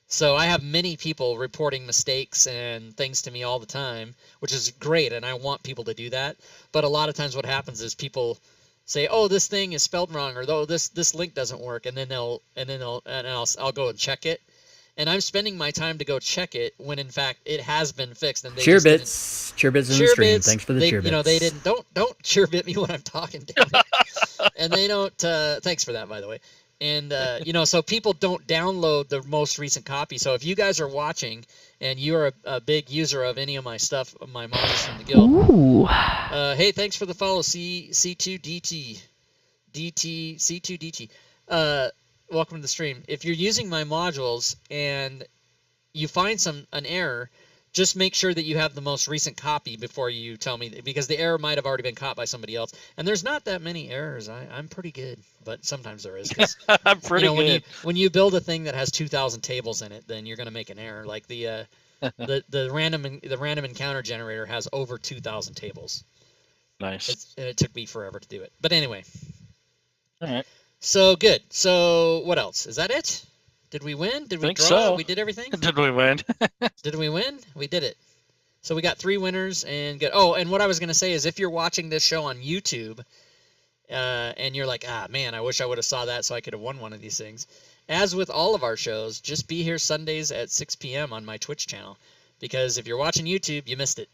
So I have many people reporting mistakes and things to me all the time, which is great, and I want people to do that. But a lot of times what happens is people say, oh, this thing is spelled wrong, or oh, this link doesn't work, and then I'll go and check it. And I'm spending my time to go check it when in fact it has been fixed. And they Cheerbits in the stream. Thanks for the cheerbits. They didn't. Don't cheerbit me when I'm talking. Damn it. And they don't. Thanks for that, by the way. And so people don't download the most recent copy. So if you guys are watching and you're a big user of any of my stuff, my modules from the guild, hey, thanks for the follow, C2DT, C2DT. Welcome to the stream. If you're using my modules and you find an error, just make sure that you have the most recent copy before you tell me, because the error might have already been caught by somebody else. And there's not that many errors. I'm pretty good, but sometimes there is. I'm pretty good. When you build a thing that has 2,000 tables in it, then you're going to make an error. Like the random encounter generator has over 2,000 tables. Nice. It took me forever to do it. But anyway. All right. So good. So what else? Is that it? Did we win? Did we draw? So. We did everything? Did we win? Did we win? We did it. So we got 3 winners and good. Oh, and what I was going to say is if you're watching this show on YouTube and you're like, man, I wish I would have saw that so I could have won one of these things. as with all of our shows, just be here Sundays at 6 p.m. on my Twitch channel. Because if you're watching YouTube, you missed it.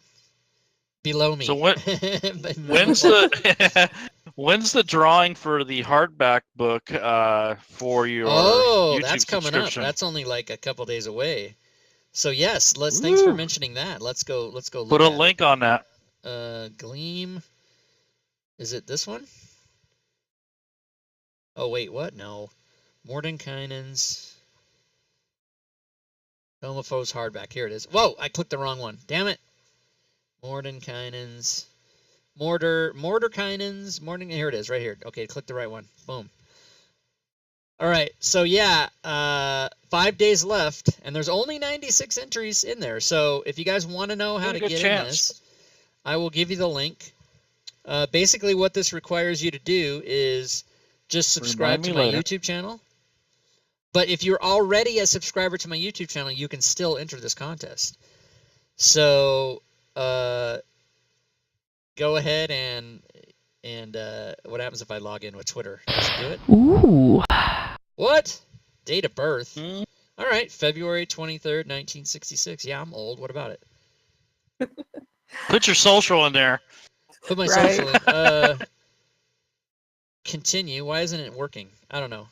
Below me. So when's the when's the drawing for the hardback book for your YouTube that's coming up. subscription? That's only like a couple days away. So yes, thanks for mentioning that. Let's go look Put a at link on that. Gleam. Is it this one? Oh wait, what? No. Mordenkainen's Homophobes hardback. Here it is. Whoa, I clicked the wrong one. Damn it. Mordenkainen's here it is, right here. Okay, click the right one. Boom. All right, so yeah, 5 days left, and there's only 96 entries in there. So if you guys want to know how to get in this, I will give you the link. Basically, what this requires you to do is just subscribe to my YouTube channel. But if you're already a subscriber to my YouTube channel, you can still enter this contest. So go ahead and what happens if I log in with Twitter? Does it do it? Ooh. What? Date of birth? All right, February 23rd, 1966. Yeah, I'm old. What about it? Put your social in there. Put my social in. Continue. Why isn't it working? I don't know.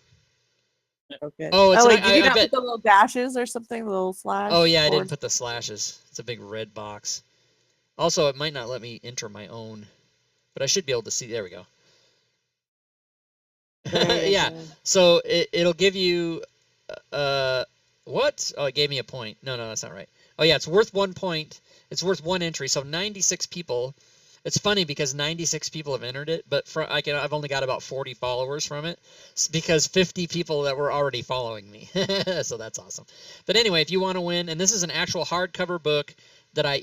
Okay. Oh, it's did you not put the little dashes or something, the little slash? Oh yeah, I didn't put the slashes. It's a big red box. Also, it might not let me enter my own, but I should be able to see. There we go. Yeah. So it'll give you what? Oh, it gave me a point. No, that's not right. Oh yeah, it's worth 1 point. It's worth 1 entry. So 96 people. It's funny because 96 people have entered it, but I've only got about 40 followers from it because 50 people that were already following me. So that's awesome. But anyway, if you want to win, and this is an actual hardcover book that I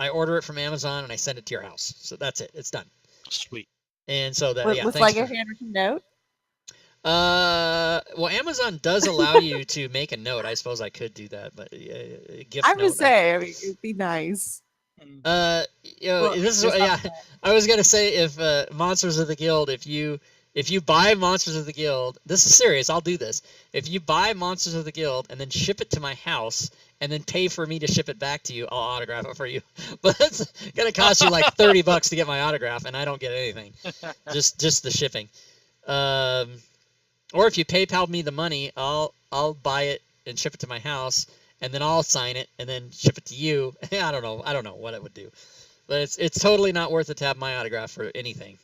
order it from Amazon and I send it to your house. So that's it. It's done. Sweet. And so that with like a handwritten note. Well, Amazon does allow you to make a note. I suppose I could do that, but gift I would note, say, I mean, it'd be nice. This is what, yeah. I was gonna say if Monsters of the Guild, if you buy Monsters of the Guild, this is serious. I'll do this. If you buy Monsters of the Guild and then ship it to my house and then pay for me to ship it back to you, I'll autograph it for you. But it's gonna cost you like $30 to get my autograph, and I don't get anything, just the shipping. Or if you PayPal me the money, I'll buy it and ship it to my house. And then I'll sign it and then ship it to you. I don't know what it would do, but it's totally not worth it to have my autograph for anything.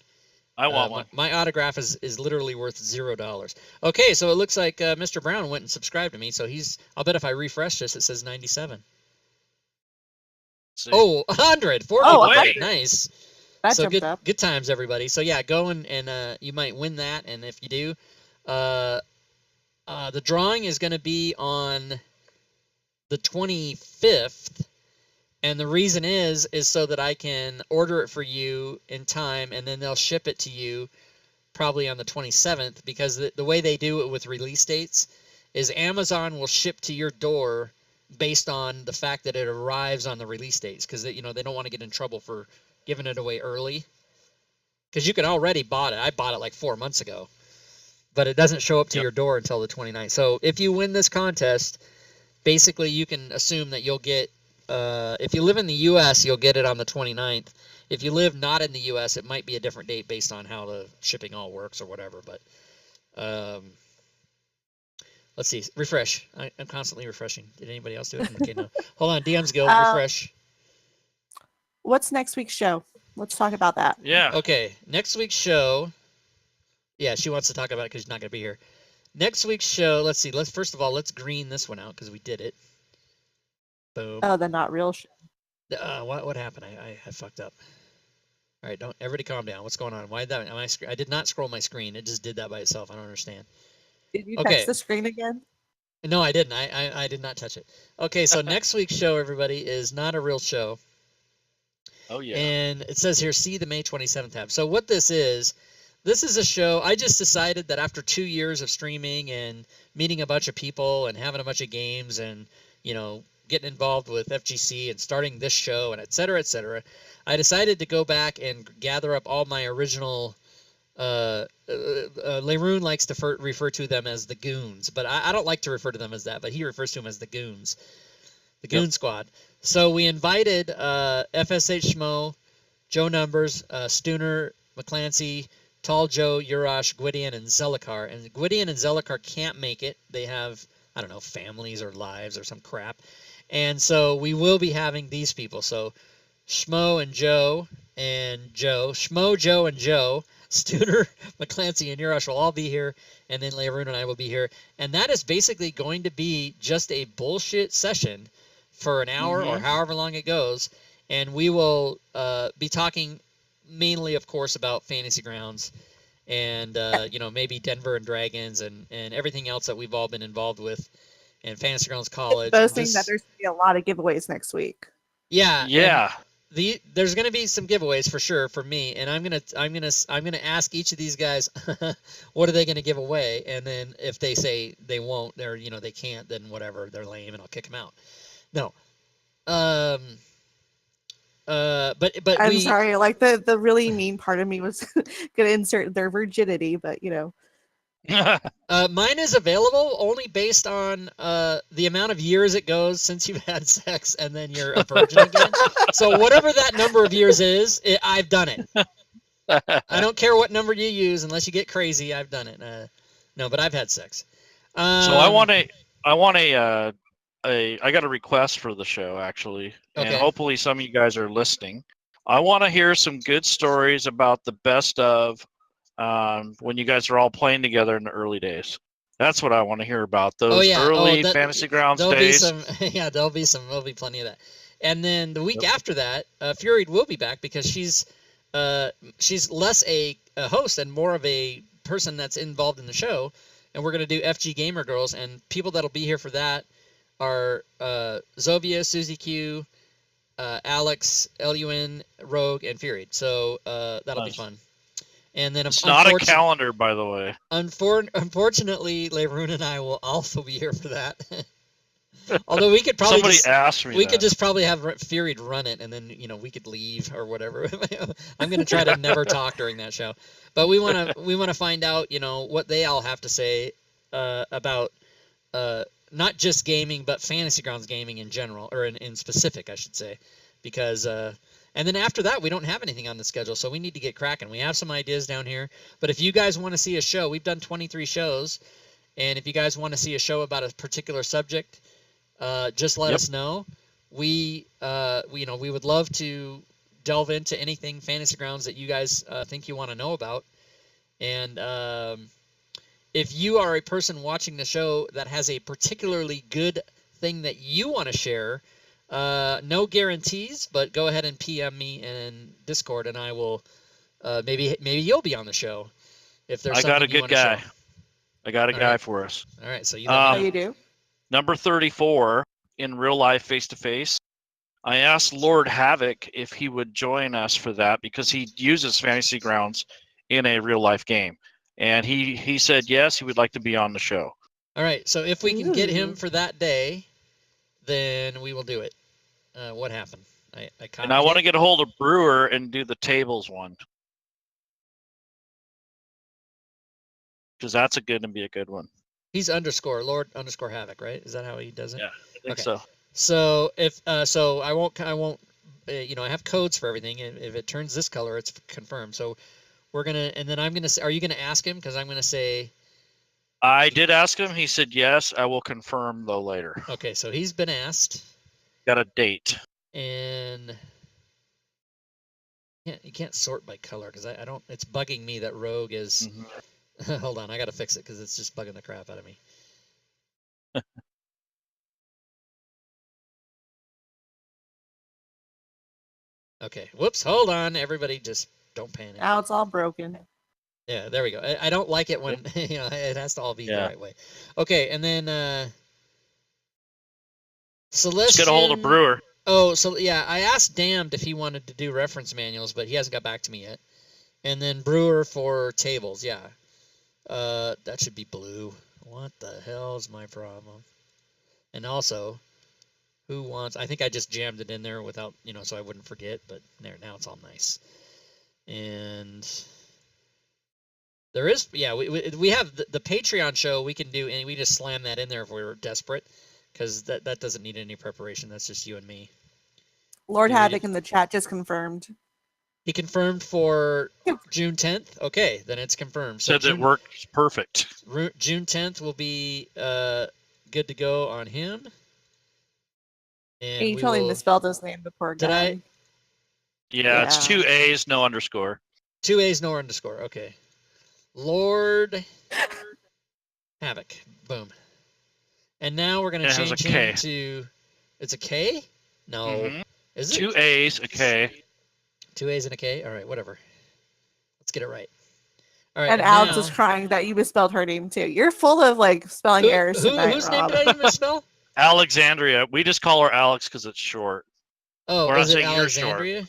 I want one. My autograph is literally worth $0. Okay, so it looks like Mr. Brown went and subscribed to me. So I'll bet if I refresh this, it says 97. Oh, 100, 40. Oh, nice. That so jumped up. good times, everybody. So yeah, go and you might win that. And if you do, the drawing is going to be on the 25th, and the reason is so that I can order it for you in time, and then they'll ship it to you probably on the 27th, because the way they do it with release dates is Amazon will ship to your door based on the fact that it arrives on the release dates, because they don't want to get in trouble for giving it away early, because you can already bought it. I bought it like 4 months ago, but it doesn't show up to your door until the 29th. So if you win this contest, basically, you can assume that you'll get, if you live in the U.S., you'll get it on the 29th. If you live not in the U.S., it might be a different date based on how the shipping all works or whatever. But let's see. Refresh. I'm constantly refreshing. Did anybody else do it? Okay, no. Hold on. DM's Guild. Refresh. What's next week's show? Let's talk about that. Yeah. Okay. Next week's show. Yeah, she wants to talk about it because she's not going to be here. Next week's show, let's see. First of all, let's green this one out because we did it. Boom. Oh, the not real show. What happened? I fucked up. All right, everybody calm down. What's going on? Why did that? I did not scroll my screen. It just did that by itself. I don't understand. Did you touch the screen again? No, I didn't. I did not touch it. Okay, so next week's show, everybody, is not a real show. Oh yeah. And it says here, see the May 27th tab. So what this is a show. I just decided that after 2 years of streaming and meeting a bunch of people and having a bunch of games and, getting involved with FGC and starting this show and et cetera, I decided to go back and gather up all my original Leroon likes to refer to them as the Goons, but I don't like to refer to them as that, but he refers to them as the Goons, the Goon Squad. So we invited FSH Schmo, Joe Numbers, Stooner, McClancy, Tall Joe, Urash, Gwydion, and Zelikar. And Gwydion and Zelikar can't make it. They have, I don't know, families or lives or some crap. And so we will be having these people. So Schmo and Joe Schmo, Joe, and Joe, Stooner, McClancy, and Urash will all be here. And then Leroon and I will be here. And that is basically going to be just a bullshit session for an hour or however long it goes. And we will be talking mainly, of course, about Fantasy Grounds and, maybe Denver and Dragons and everything else that we've all been involved with and Fantasy Grounds College. Boasting that there's going to be a lot of giveaways next week. Yeah. Yeah. There's going to be some giveaways for sure for me, and I'm gonna ask each of these guys what are they going to give away, and then if they say they won't, they can't, then whatever, they're lame, and I'll kick them out. No. But I'm sorry, like the really mean part of me was gonna insert their virginity, but mine is available only based on the amount of years it goes since you've had sex and then you're a virgin again. So whatever that number of years is, I've done it. I don't care what number you use unless you get crazy. I've done it. No, but I've had sex. So I got a request for the show actually, and hopefully some of you guys are listening. I want to hear some good stories about the best of when you guys are all playing together in the early days. That's what I want to hear about. Those early Fantasy Grounds days. There'll be plenty of that. And then the week after that, Fury will be back because she's less a host and more of a person that's involved in the show. And we're going to do FG Gamer Girls, and people that'll be here for that are Zovia, Susie Q, Alex, LUN, Rogue, and Fury. So that'll be fun. And then it's not a calendar, by the way. Unfortunately, Leroon and I will also be here for that. Although we could probably asked me could just probably have Fury run it, and then we could leave or whatever. I'm going to try to never talk during that show, but we want to find out what they all have to say about not just gaming but Fantasy Grounds gaming in general, or in specific, I should say, because. And then after that, we don't have anything on the schedule, so we need to get cracking. We have some ideas down here, but if you guys want to see a show, we've done 23 shows, and if you guys want to see a show about a particular subject, just let us know. We would love to delve into anything Fantasy Grounds that you guys think you want to know about. And if you are a person watching the show that has a particularly good thing that you want to share, no guarantees, but go ahead and PM me in Discord, and I will. Maybe you'll be on the show if there's. I got a good guy. Share. I got a guy for us. All right, so you do. Number 34 in real life, face to face. I asked Lord Havoc if he would join us for that because he uses Fantasy Grounds in a real life game, and he said yes, he would like to be on the show. All right, so if we can get him for that day, then we will do it. What happened? I want to get a hold of Brewer and do the tables one. Because that's going to be a good one. He's Lord Havoc, right? Is that how he does it? Yeah, I think so. So if I won't I have codes for everything, and if it turns this color, it's confirmed. So we're gonna, and then I'm gonna. Are you gonna ask him? Because I'm gonna say. I did ask him. He said yes. I will confirm though later. Okay, so he's been asked. Got a date. And you can't sort by color because I don't. It's bugging me that Rogue is. Mm-hmm. Hold on, I gotta fix it because it's just bugging the crap out of me. Okay, whoops, hold on, everybody, just don't panic. Now it's all broken. Yeah, there we go. I don't like it when it has to all be the right way. Okay, and then Celestian. Let's get a hold of Brewer. Oh, so yeah, I asked Damned if he wanted to do reference manuals, but he hasn't got back to me yet. And then Brewer for tables, yeah. That should be blue. What the hell is my problem? And also, who wants... I think I just jammed it in there without, so I wouldn't forget, but there, now it's all nice. And There is, yeah. We have the Patreon show we can do, and we just slam that in there if we were desperate, because that doesn't need any preparation. That's just you and me. Lord Do we- Havoc in the chat just confirmed. He confirmed for June 10th. Okay, then it's confirmed. So Said it June, works perfect. June 10th will be good to go on him. And You we totally will. misspelled his name before, Did I? guy. Yeah, it's 2 A's, no underscore. 2 A's, no underscore. Okay. Lord Havoc. Boom. And now we're going to It has a change K. him to. It's a K? No. Mhm. Is it? 2 A's, a K. 2 A's and a K? All right, whatever. Let's get it right. All right. And Alex now, is crying that you misspelled her name too. You're full of like spelling errors tonight, whose name Rob. did I misspell? Alexandria. We just call her Alex because it's short. Oh, We're not is it saying you're short. Alexandria?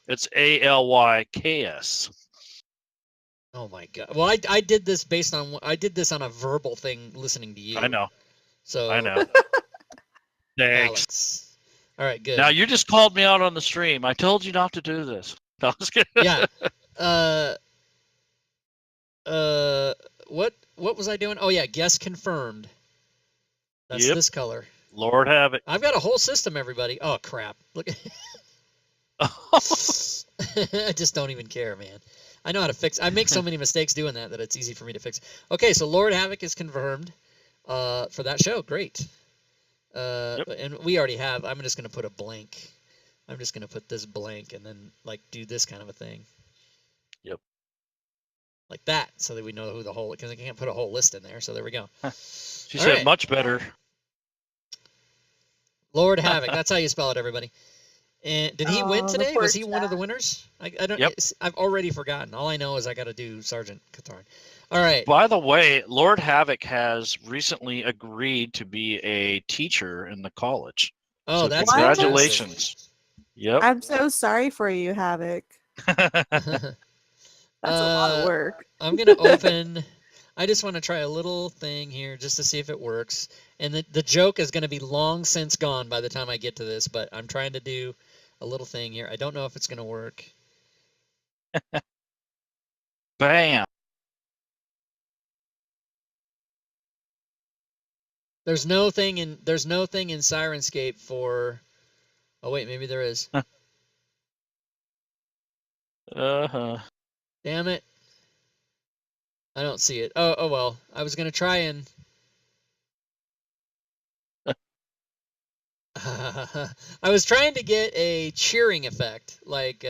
It's ALYKS. Oh my god. Well, I did this based on I did this on a verbal thing listening to you. I know. So I know. Thanks. Alex. All right, good. Now you just called me out on the stream. I told you not to do this. No, I was kidding. Yeah. What was I doing? Oh yeah, guess confirmed. That's Yep. this color. Lord have it. I've got a whole system, everybody. Oh crap. Look. I just don't even care, man. I know how to fix. I make so many mistakes doing that it's easy for me to fix. Okay, so Lord Havoc is confirmed for that show. Great. Yep. And we already have. I'm just gonna put a blank. I'm just gonna put this blank and then like do this kind of a thing. Yep. Like that, so that we know who the whole. Because I can't put a whole list in there. So there we go. She All said right. much better. Lord Havoc. That's how you spell it, everybody. And did he win Oh, the today? poor Was he one of the chat. winners? I don't. Yep. I've already forgotten. All I know is I got to do Sergeant Cathar. All right. By the way, Lord Havoc has recently agreed to be a teacher in the college. Oh, So that's congratulations. Yep. I'm so sorry for you, Havoc. fantastic. That's a lot of work. I'm gonna open. I just want to try a little thing here just to see if it works. And the joke is going to be long since gone by the time I get to this, but I'm trying to do a little thing here. I don't know if it's going to work. Bam. There's no thing in Sirenscape for. Oh wait, maybe there is. Uh-huh. Damn it. I don't see it. Oh well. I was going to try and. I was trying to get a cheering effect, like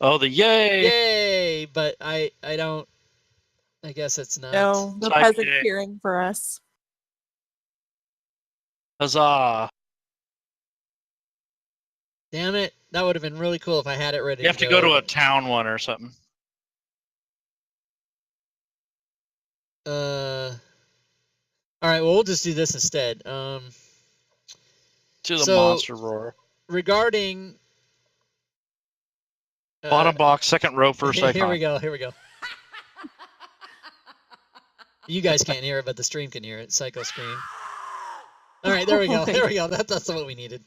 Oh, the yay. yay, but I don't. I guess it's not. No, the Type peasant J. cheering for us. Huzzah. Damn it. That would have been really cool if I had it ready You have to go to a town one or something. All right, well, we'll just do this instead. To the So- monster roar. Regarding Bottom box, second row, first icon. Here we go. You guys can't hear it, but the stream can hear it. Psycho scream. All right, there we go. That's what we needed.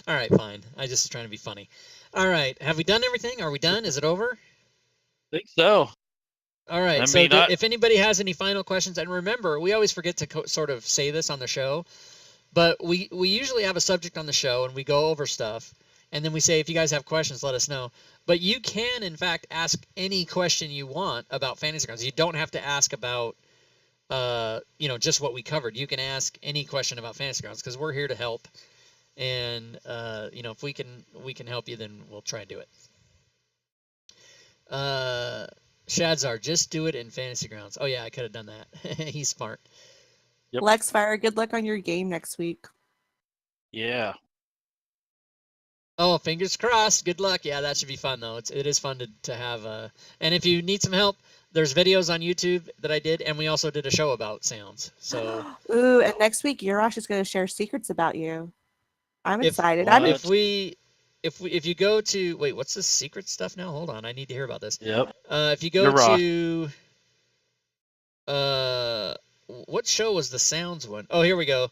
All right, fine. I just was trying to be funny. All right, have we done everything? Are we done? Is it over? think so. All right. I So mean, if anybody has any final questions, and remember, we always forget to sort of say this on the show, but we usually have a subject on the show and we go over stuff, and then we say, if you guys have questions, let us know. But you can, in fact, ask any question you want about Fantasy Grounds. You don't have to ask about, just what we covered. You can ask any question about Fantasy Grounds because we're here to help. And if we can help you, then we'll try and do it. Shadzar, just do it in Fantasy Grounds. Oh yeah, I could have done that. He's smart. Yep. Lexfire, good luck on your game next week. Yeah. Oh, fingers crossed. Good luck. Yeah, that should be fun though. It is fun to have. And if you need some help, there's videos on YouTube that I did, and we also did a show about sounds. So Ooh, and next week Yurash is going to share secrets about you. I'm If- excited. What? if you go to what's this secret stuff now? Hold on, I need to hear about this. Yep. If you go You're right. to what show was the sounds one? Oh, here we go.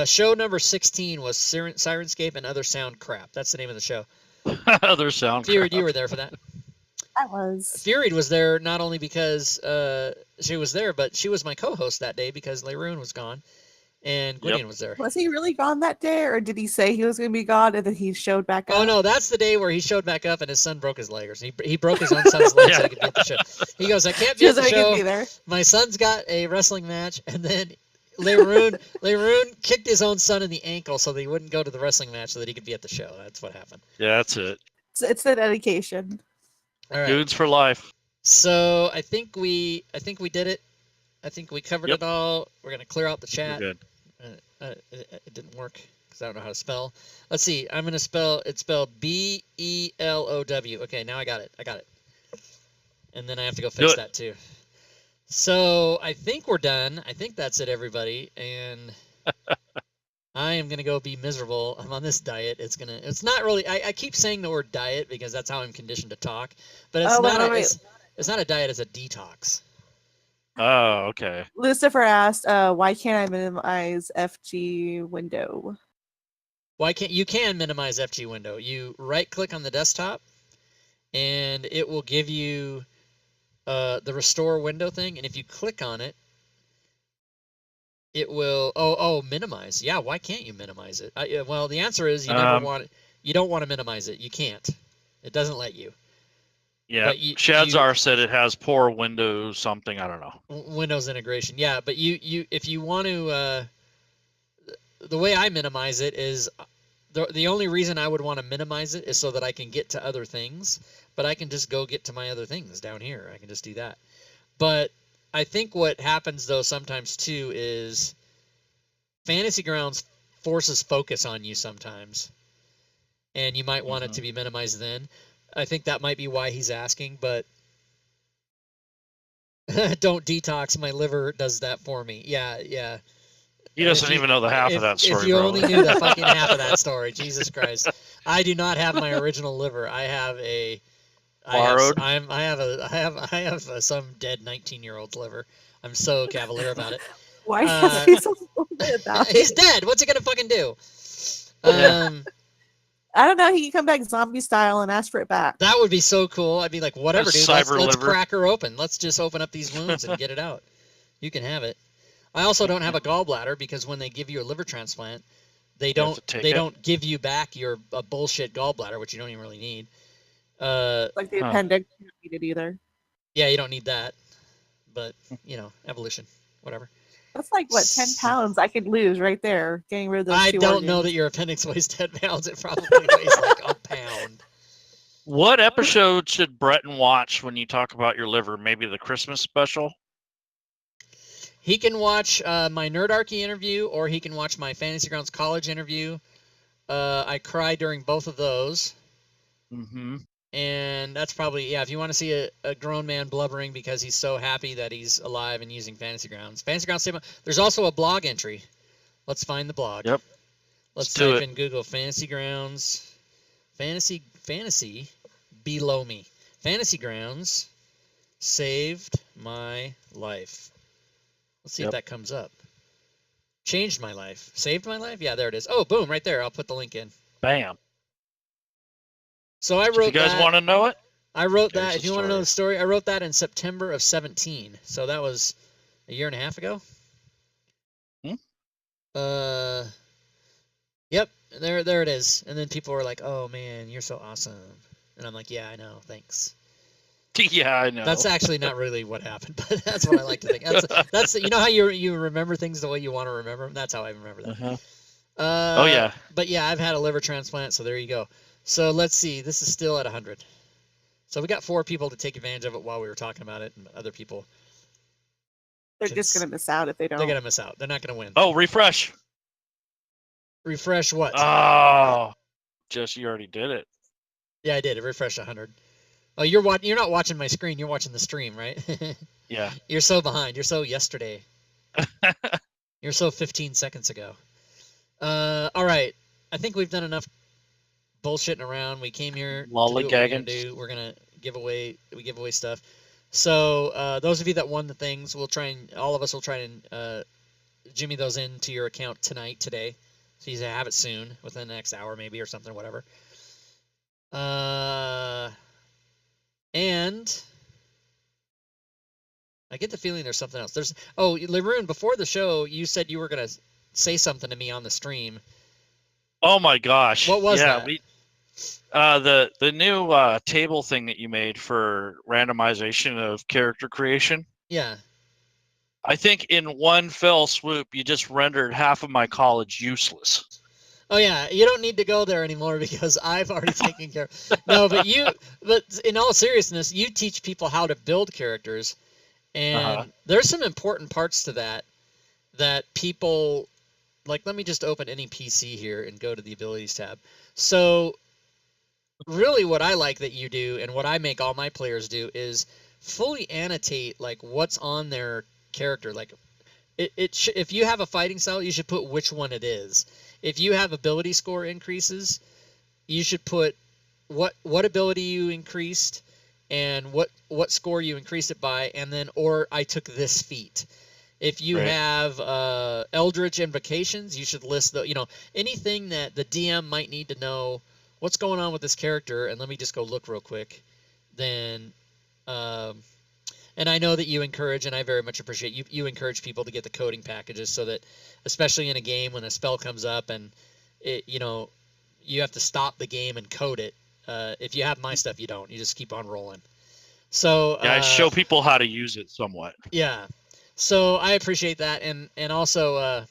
Show number 16 was Sirenscape and Other Sound Crap. That's the name of the show. Other sound. You crap. were there for that. I was. Furied was there not only because she was there, but she was my co-host that day because Leroon was gone, and Gwydion was there. Was he really gone that day, or did he say he was going to be gone and then he showed back up? Oh no, that's the day where he showed back up and his son broke his leg, or he broke his own son's leg so he could be at the show. He goes, I can't be at the show. My son's got a wrestling match, and then Leroon kicked his own son in the ankle so that he wouldn't go to the wrestling match so that he could be at the show. That's what happened. Yeah, that's it. It's the dedication. All right. Dudes for life. So I think we did it. I think we covered it all. We're gonna clear out the chat. We're good. It didn't work because I don't know how to spell. Let's see. I'm gonna spell. It's spelled BELOW. Okay, now I got it. And then I have to go fix that too. So I think we're done. I think that's it, everybody. And I am gonna go be miserable. I'm on this diet. It's not really. I keep saying the word diet because that's how I'm conditioned to talk. But it's not. It's not a diet. It's a detox. Oh, okay. Lucifer asked, "Why can't I minimize FG window?" Why can't you can minimize FG window? You right-click on the desktop, and it will give you the restore window thing. And if you click on it, it will minimize. Yeah, why can't you minimize it? Well, the answer is you never want it. You don't want to minimize it. You can't. It doesn't let you. Yeah, Shadzar said it has poor Windows something. I don't know. Windows integration. Yeah, but if you want to, the way I minimize it is the only reason I would want to minimize it is so that I can get to other things. But I can just go get to my other things down here. I can just do that. But I think what happens though sometimes too is Fantasy Grounds forces focus on you sometimes, and you might want it to be minimized then. I think that might be why he's asking, but don't detox. My liver does that for me. Yeah. He doesn't even know the half of that story. If you only knew the fucking half of that story, Jesus Christ! I do not have my original liver. I have a borrowed. I have some dead 19-year-old's liver. I'm so cavalier about it. Why is he so about it? He's dead. What's he gonna fucking do? I don't know. He can come back zombie style and ask for it back. That would be so cool. I'd be like, whatever, dude. Let's crack her open. Let's just open up these wounds and get it out. You can have it. I also don't have a gallbladder because when they give you a liver transplant, they don't give you back your bullshit gallbladder, which you don't even really need. Like the appendix, you don't need it either. Yeah, you don't need that. But evolution, whatever. That's like, what, 10 pounds I could lose right there, getting rid of those I two don't organs. know that your appendix weighs 10 pounds. It probably weighs like a pound. What episode should Breton watch when you talk about your liver? Maybe the Christmas special? He can watch my Nerdarchy interview, or he can watch my Fantasy Grounds College interview. I cried during both of those. Mm-hmm. And that's probably, if you want to see a grown man blubbering because he's so happy that he's alive and using Fantasy Grounds. Fantasy Grounds, there's also a blog entry. Let's find the blog. Yep. Let's type in Google Fantasy Grounds. Fantasy below me. Fantasy Grounds saved my life. Let's see if that comes up. Changed my life. Saved my life? Yeah, there it is. Oh, boom, right there. I'll put the link in. Bam. So I wrote that. You guys want to know it? I wrote that. If you want to know the story, I wrote that in September of 2017. So that was a year and a half ago. Yep. There it is. And then people were like, "Oh man, you're so awesome." And I'm like, "Yeah, I know. Thanks." Yeah, I know. That's actually not really what happened, but that's what I like to think. That's you know how you remember things the way you want to remember them. That's how I remember that. Oh yeah. But yeah, I've had a liver transplant, so there you go. So let's see. This is still at 100. So we got 4 people to take advantage of it while we were talking about it, and other people. They're just going to miss out if they don't. They're going to miss out. They're not going to win. Oh, refresh. Refresh what? Oh, you already did it. Yeah, I did. It refreshed 100. Oh, you're not watching my screen. You're watching the stream, right? Yeah. You're so behind. You're so yesterday. You're so 15 seconds ago. All right. I think we've done enough bullshitting around. We came here to do what we're gonna do. We're gonna give away stuff. So those of you that won the things, all of us will try and jimmy those into your account today. So you have it soon, within the next hour maybe or something, whatever. And I get the feeling there's something else. Laroon, before the show, you said you were going to say something to me on the stream. Oh my gosh! What was yeah, that? we the new table thing that you made for randomization of character creation. Yeah. I think in one fell swoop, you just rendered half of my college useless. Oh yeah, you don't need to go there anymore because I've already taken care. No, but in all seriousness, you teach people how to build characters, and there's some important parts to that people like. Let me just open any PC here and go to the abilities tab. So really what I like that you do and what I make all my players do is fully annotate like what's on their character. Like if you have a fighting style, you should put which one it is. If you have ability score increases, you should put what ability you increased and what score you increased it by, and then or I took this feat. If you have Eldritch invocations, you should list anything that the DM might need to know what's going on with this character. And let me just go look real quick. Then, and I know that you encourage, and I very much appreciate you encourage people to get the coding packages so that, especially in a game when a spell comes up and you have to stop the game and code it. If you have my stuff, you don't. You just keep on rolling. So I show people how to use it somewhat. Yeah. So I appreciate that, and also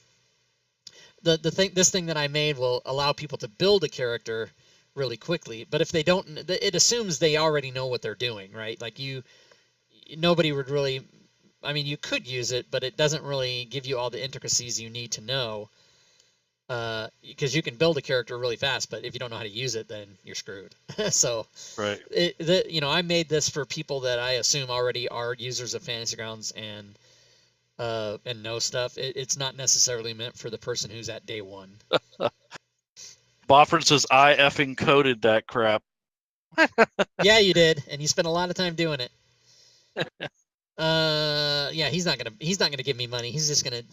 this thing that I made will allow people to build a character really quickly. But if they don't, it assumes they already know what they're doing, right? Like nobody would really. I mean, you could use it, but it doesn't really give you all the intricacies you need to know. Because you can build a character really fast, but if you don't know how to use it, then you're screwed. So, I made this for people that I assume already are users of Fantasy Grounds and know stuff. It's not necessarily meant for the person who's at day one. Boffin says I effing coded that crap. Yeah, you did, and you spent a lot of time doing it. Yeah, he's not gonna give me money. He's gonna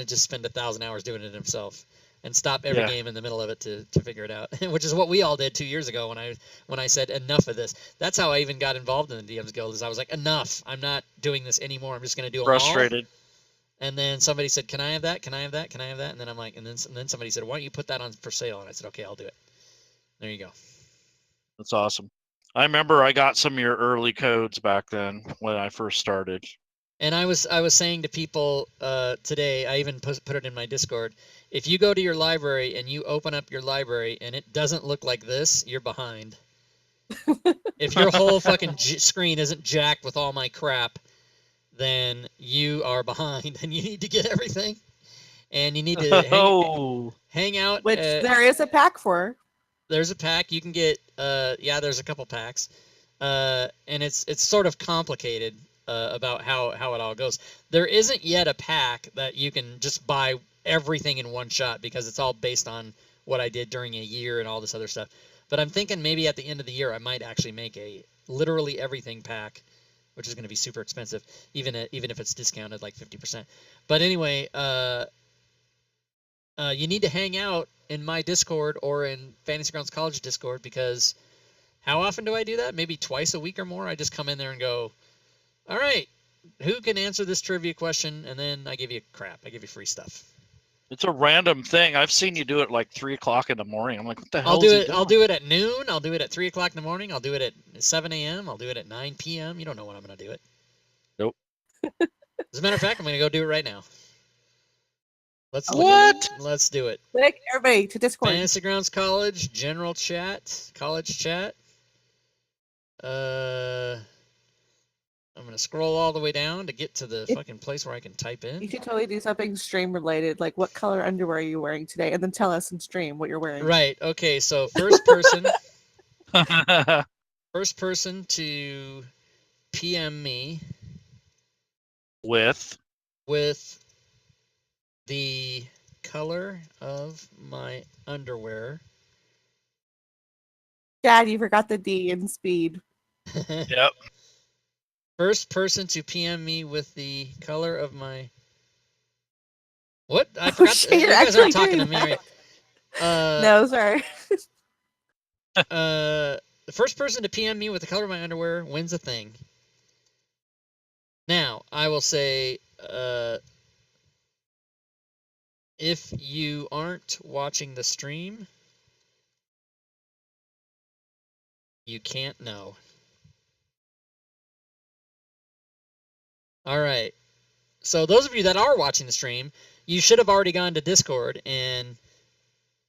just spend 1,000 hours doing it himself and stop every game in the middle of it to figure it out, which is what we all did 2 years ago when I said enough of this. That's how I even got involved in the DM's Guild. Is I was like, enough. I'm not doing this anymore. I'm just gonna do them frustrated. All. And then somebody said, "Can I have that? Can I have that? Can I have that?" And then I'm like, and then somebody said, "Why don't you put that on for sale?" And I said, "Okay, I'll do it." There you go. That's awesome. I remember I got some of your early codes back then when I first started. And I was saying to people today, I even put it in my Discord. If you go to your library and you open up your library and it doesn't look like this, you're behind. If your whole fucking screen isn't jacked with all my crap, then you are behind and you need to get everything. And you need to hang out. Which there is a pack for. There's a pack. You can get, there's a couple packs. And it's sort of complicated about how it all goes. There isn't yet a pack that you can just buy everything in one shot because it's all based on what I did during a year and all this other stuff. But I'm thinking maybe at the end of the year I might actually make a literally everything pack, which is going to be super expensive, even if it's discounted like 50%. But anyway, you need to hang out in my Discord or in Fantasy Grounds College Discord, because how often do I do that? Maybe twice a week or more. I just come in there and go, all right, who can answer this trivia question? And then I give you crap. I give you free stuff. It's a random thing. I've seen you do it like 3 o'clock in the morning. I'm like, what the hell? I'll do it at noon. I'll do it at 3 o'clock in the morning. I'll do it at 7 a.m. I'll do it at 9 p.m. You don't know when I'm going to do it. Nope. As a matter of fact, I'm going to go do it right now. Let's do it. Click everybody to Discord. Fantasy Grounds College, general chat, college chat. I'm going to scroll all the way down to get to the fucking place where I can type in. You should totally do something stream related, like what color underwear are you wearing today, and then tell us in stream what you're wearing. Right. Okay. So first person to PM me with the color of my underwear. Dad, you forgot the D in speed. Yep. First person to PM me with the color of my... What? I forgot. Shit, you guys aren't talking to me. No, sorry. The first person to PM me with the color of my underwear wins a thing. Now, I will say, if you aren't watching the stream, you can't know. All right. So those of you that are watching the stream, you should have already gone to Discord and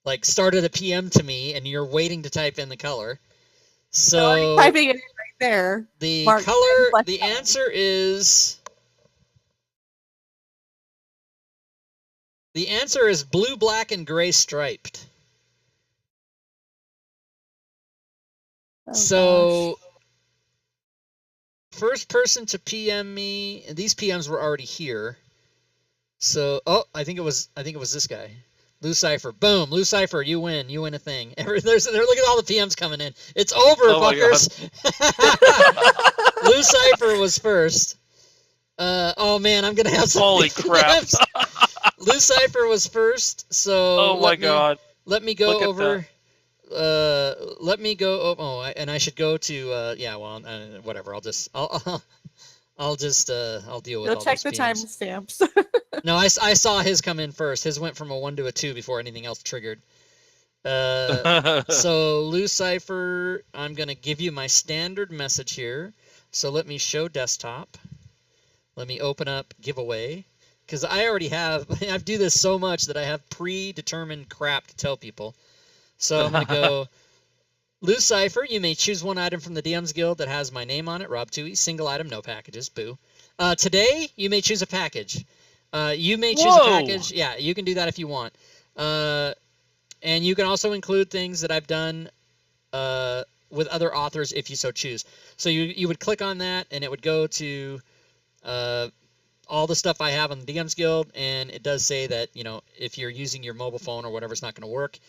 like started a PM to me, and you're waiting to type in the color. So typing it in right there. the Mark, color, the answer is blue, black, and gray striped. Oh, So gosh. first person to PM me, and these PMs were already here. So I think it was this guy. Lou Cipher. Boom. Lou Cipher, you win. You win a thing. Look at all the PMs coming in. It's over, fuckers. Lou Cipher was first. Oh man, I'm gonna have some. Holy crap. Lou Cipher was first, so Oh my god. Let me go Look at over. Let me go. And I should go to. Yeah, well, whatever. I'll deal with Go all check those the PMs. timestamps. No, I saw his come in first. His went from a 1 to a 2 before anything else triggered. So Lou Cipher, I'm gonna give you my standard message here. So let me show desktop. Let me open up giveaway, because I already have. I do this so much that I have predetermined crap to tell people. So I'm gonna go. Lou Cipher, you may choose one item from the DMs Guild that has my name on it, Rob Toohey. Single item, no packages. Boo. Today, you may choose a package. You may choose a package. Yeah, you can do that if you want. And you can also include things that I've done with other authors if you so choose. So you would click on that, and it would go to all the stuff I have on the DMs Guild, and it does say that, if you're using your mobile phone or whatever, it's not going to work.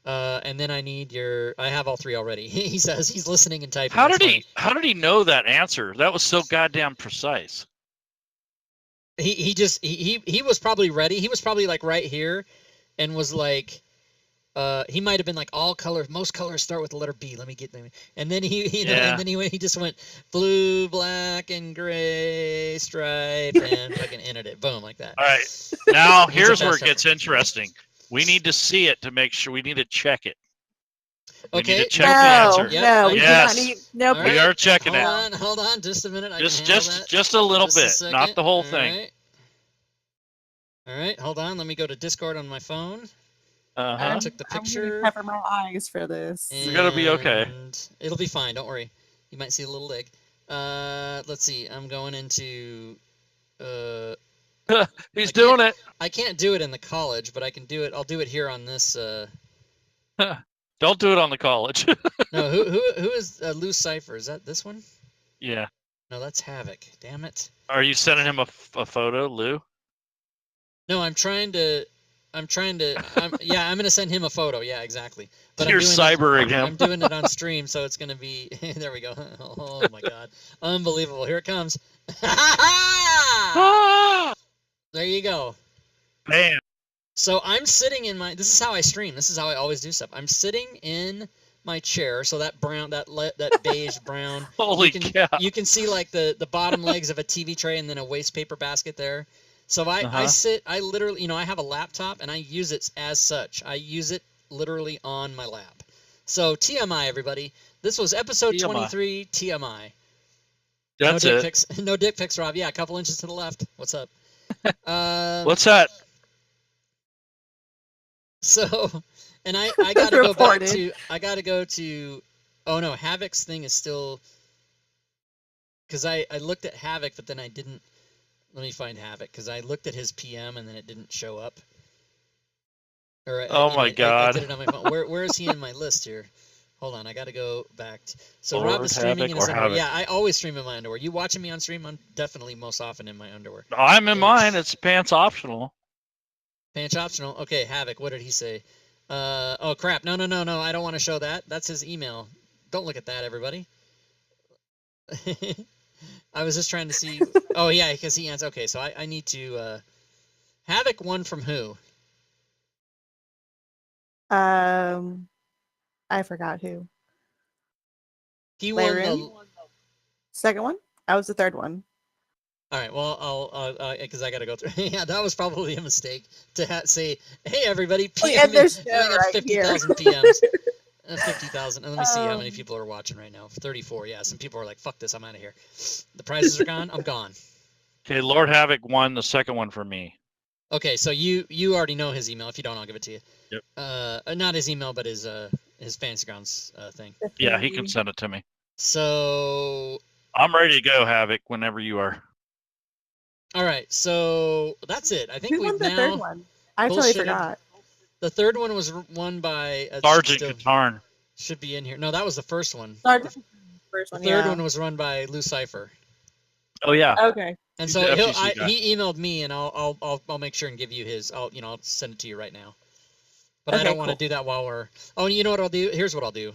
And then I have all three already. He says he's listening and typing. How did he know that answer? That was so goddamn precise. He was probably ready. He was probably like right here, and was like, he might have been like, all colors, most colors start with the letter B. Let me get them. And then he just went blue, black, and gray stripe, and fucking entered it. Boom, like that. All right. Now here's where it gets interesting. We need to see it to make sure. We need to check it. We need to check the answer. No, we do not need. Nope. We are checking it. Hold on, just a minute. Just a little bit, not the whole thing. All right, hold on. Let me go to Discord on my phone. I took the picture. I'm gonna cover my eyes for this. You're gonna be okay. It'll be fine. Don't worry. You might see a little leg. Let's see. I'm going into. He's doing it. I can't do it in the college, but I can do it. I'll do it here on this. Don't do it on the college. No, who is Lou Cipher? Is that this one? Yeah. No, that's Havoc. Damn it. Are you sending him a photo, Lou? No, I'm trying to. I'm gonna send him a photo. Yeah, exactly. But You're cybering him. I'm doing it on stream, so it's gonna be. There we go. Oh my god, unbelievable! Here it comes. There you go. Bam. So I'm sitting in my. This is how I stream. This is how I always do stuff. I'm sitting in my chair. So that brown, that beige brown. Holy cow! You can see like the bottom legs of a TV tray and then a waste paper basket there. So I sit. I literally, I have a laptop and I use it as such. I use it literally on my lap. So TMI, everybody. This was episode 23. TMI. That's no dick pics. No dick pics, Rob. Yeah, a couple inches to the left. What's up? What's that? So, and I gotta go back to. I gotta go to. Oh no, Havoc's thing is still. Because I looked at Havoc, but then I didn't. Let me find Havoc, because I looked at his PM and then it didn't show up. Oh my god! I did it on my phone. Where is he in my list here? Hold on, I gotta go back. So Rob is streaming in his underwear. Yeah, I always stream in my underwear. You watching me on stream? I'm definitely most often in my underwear. I'm in mine. It's pants optional. Pants optional. Okay, Havoc. What did he say? Oh crap! No! I don't want to show that. That's his email. Don't look at that, everybody. I was just trying to see. Oh yeah, because he answered. Okay, so I need to. Havoc won from who? I forgot who. He won Playroom? the. Second one? I was the third one. All right. Well, I'll because I gotta go through. Yeah, that was probably a mistake to say, "Hey, everybody, We PM end me." this And show I got right 50,000 here. PMs. 50,000. And let me see how many Um, people are watching right now. 34. Yeah, some people are like, "Fuck this, I'm out of here." The prizes are gone. I'm gone. Okay, Lord Havoc won the second one for me. Okay, so you already know his email. If you don't, I'll give it to you. Yep. Not his email, but his Fantasy Grounds thing. Yeah, he can send it to me. So I'm ready to go, Havoc, whenever you are. all right, so that's it. I think Who won we've the third now one? I totally bullshitted. forgot. The third one was won by Sergeant Katarn. should be in here. No, that was the first one. Sergeant, first The one, third yeah. one was run by Lou Cipher. Oh yeah. Okay. And He's so the FGC guy. he emailed me, and I'll make sure and give you his. I'll send it to you right now. But I Okay, don't want to cool. do that while we're. Oh, you know what I'll do? Here's what I'll do.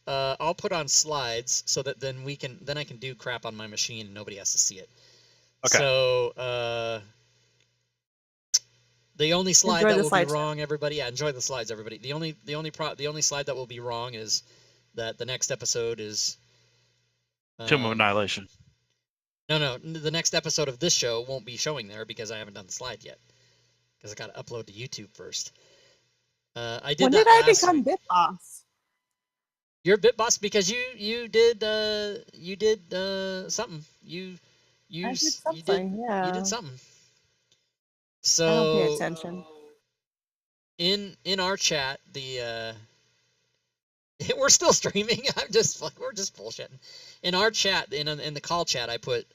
I'll put on slides so that then I can do crap on my machine and nobody has to see it. Okay. So the only slide Enjoy that the will be slideshow. wrong, everybody. Yeah, enjoy the slides, everybody. The only slide that will be wrong is that the next episode is. Tomb of Annihilation. No, the next episode of this show won't be showing there because I haven't done the slide yet. Because I got to upload to YouTube first. I did When that did I last become week. Bit Boss? You're Bit Boss because you did something. You I did something, yeah. you did something. I don't pay So attention. in our chat, the we're still streaming. We're just bullshitting. In our chat, in the call chat, I put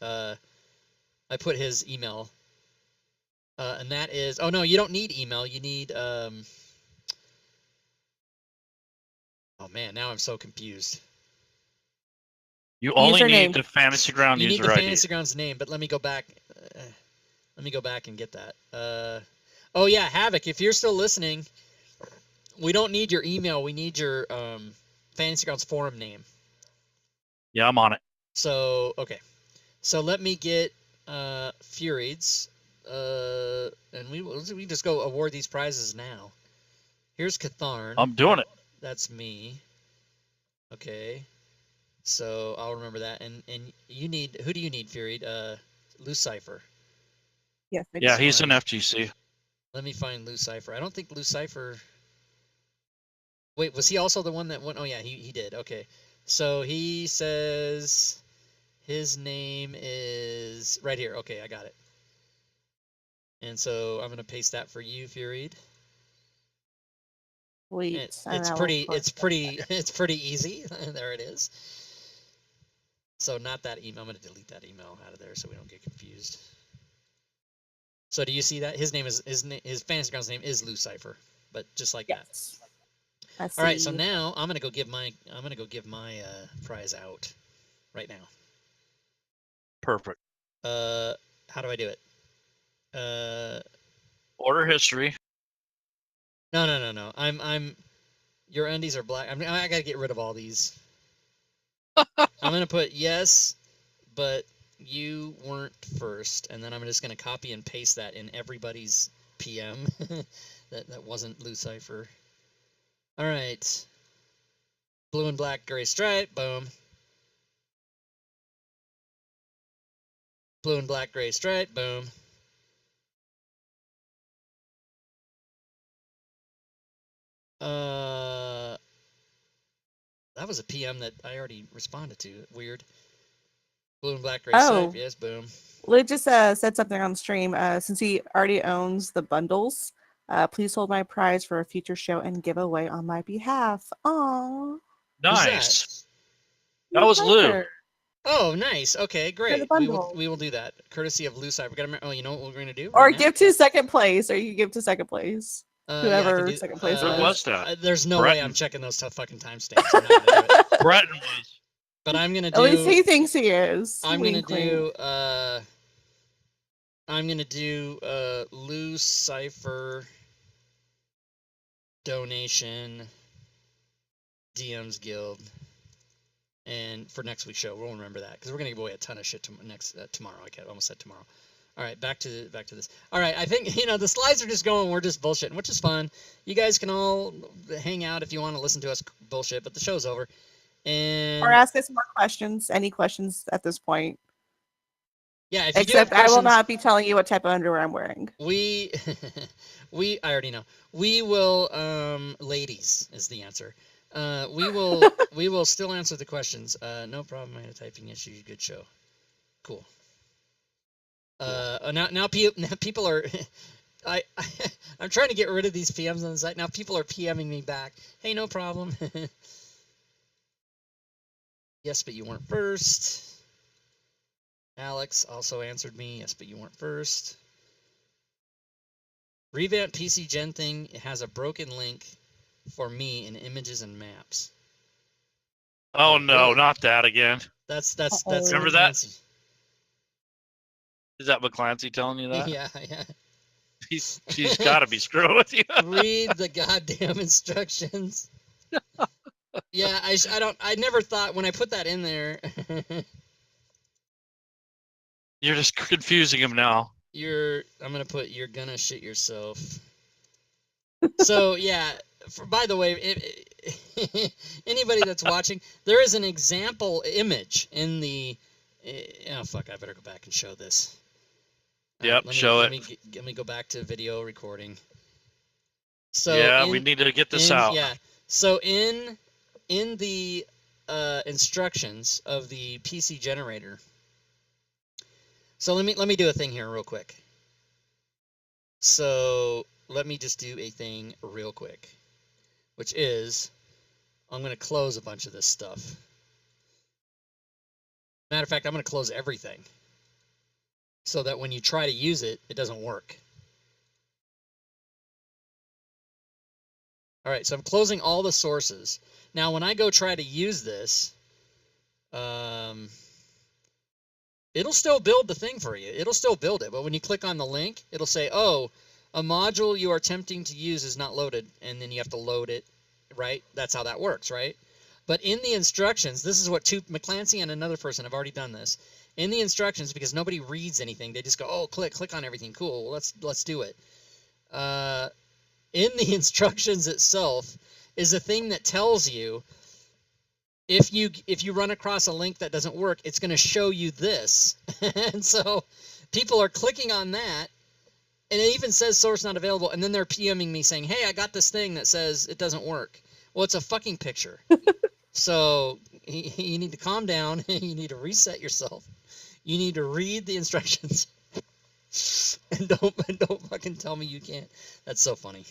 his email, and that is. Oh no, you don't need email. You need Oh man, now I'm so confused. You only Username. need the Fantasy Ground You need user the ID. Fantasy Grounds name, but let me go back. Let me go back and get that. Oh yeah, Havoc. If you're still listening, we don't need your email. We need your Fantasy Grounds forum name. Yeah, I'm on it. So okay, so let me get Furieds, and we just go award these prizes now. Here's Catharn. I'm doing it. That's me. Okay, so I'll remember that. And you need, who do you need, Furied? Lou Cipher. Yes. Yeah, he's an FGC. Let me find Lou Cipher. I don't think Lou Cipher. Wait, was he also the one that went? Oh yeah, he did. Okay, so he says his name is right here. Okay, I got it. And so I'm gonna paste that for you, Furied. Sweet. It's pretty easy. There it is. So not that email. I'm gonna delete that email out of there so we don't get confused. So do you see that his name is his Fantasy Grounds name is Lou Cipher, but just like Yes. that. All right. So now I'm gonna go give my prize out right now. Perfect. How do I do it? Order history. No. I'm. Your undies are black. I gotta get rid of all these. I'm gonna put yes, but you weren't first, and then I'm just gonna copy and paste that in everybody's PM. that wasn't Lou Cipher. All right. Blue and black, gray stripe. Boom. Blue and black, gray stripe. Boom. That was a PM that I already responded to. Weird. Blue and black, gray stripe. Yes, boom. Lou just said something on stream. Since he already owns the bundles, please hold my prize for a future show and giveaway on my behalf. Aww. Nice. That was Lou. Oh, nice. Okay, great. bundle. We will do that. Courtesy of Lou Cipher. Oh, you know what we're going to do? Or right now? give to second place, or you give to second place. Whoever yeah, second place Who was. was that? There's no Breton. way I'm checking those tough fucking timestamps. I'm not gonna do it. Breton was. But I'm gonna do. At least he thinks he is. I'm Wink, gonna do. wink. I'm gonna do Lou Cipher donation DMs Guild, and for next week's show we'll remember that because we're gonna give away a ton of shit tomorrow. I almost said tomorrow. All right, back to this. All right, I think the slides are just going. We're just bullshitting, which is fun. You guys can all hang out if you want to listen to us bullshit, but the show's over. And Or ask us more questions. Any questions at this point? yeah, if you Except do have I will questions, not be telling you what type of underwear I'm wearing. we I already know. We will ladies is the answer. We will still answer the questions. No problem. I had a typing issue. Good show. Cool. Now people are I'm trying to get rid of these PMs on the site. Now people are PMing me back. Hey, no problem. Yes, but you weren't first. Alex also answered me. Yes, but you weren't first. Revamp PC Gen thing. It has a broken link for me in images and maps. Oh no, really? not that again. That's Remember that? McClancy. Is that McClancy telling you that? Yeah. She's got to be screwing with you. Read the goddamn instructions. Yeah, I never thought when I put that in there. You're just confusing him now. I'm gonna put you're gonna shit yourself. So yeah, by the way, anybody that's watching, there is an example image in the. Oh fuck! I better go back and show this. Yep, show it. Let me go back to video recording. So yeah, we need to get this out. Yeah. So in the instructions of the PC generator. So let me do a thing here real quick. So let me just do a thing real quick, which is I'm going to close a bunch of this stuff. Matter of fact, I'm going to close everything so that when you try to use it, it doesn't work. All right, so I'm closing all the sources. Now, when I go try to use this, it'll still build the thing for you. It'll still build it, but when you click on the link, it'll say, oh, a module you are attempting to use is not loaded, and then you have to load it, right? That's how that works, right? But in the instructions, this is what McClancy and another person have already done this. In the instructions, because nobody reads anything, they just go, oh, click on everything. Cool, well, let's do it. In the instructions itself is a thing that tells you if you run across a link that doesn't work, it's going to show you this. And so people are clicking on that, and it even says source not available, and then they're PMing me saying, hey, I got this thing that says it doesn't work. Well, it's a fucking picture. So you need to calm down. You need to reset yourself. You need to read the instructions. And don't fucking tell me you can't. That's so funny.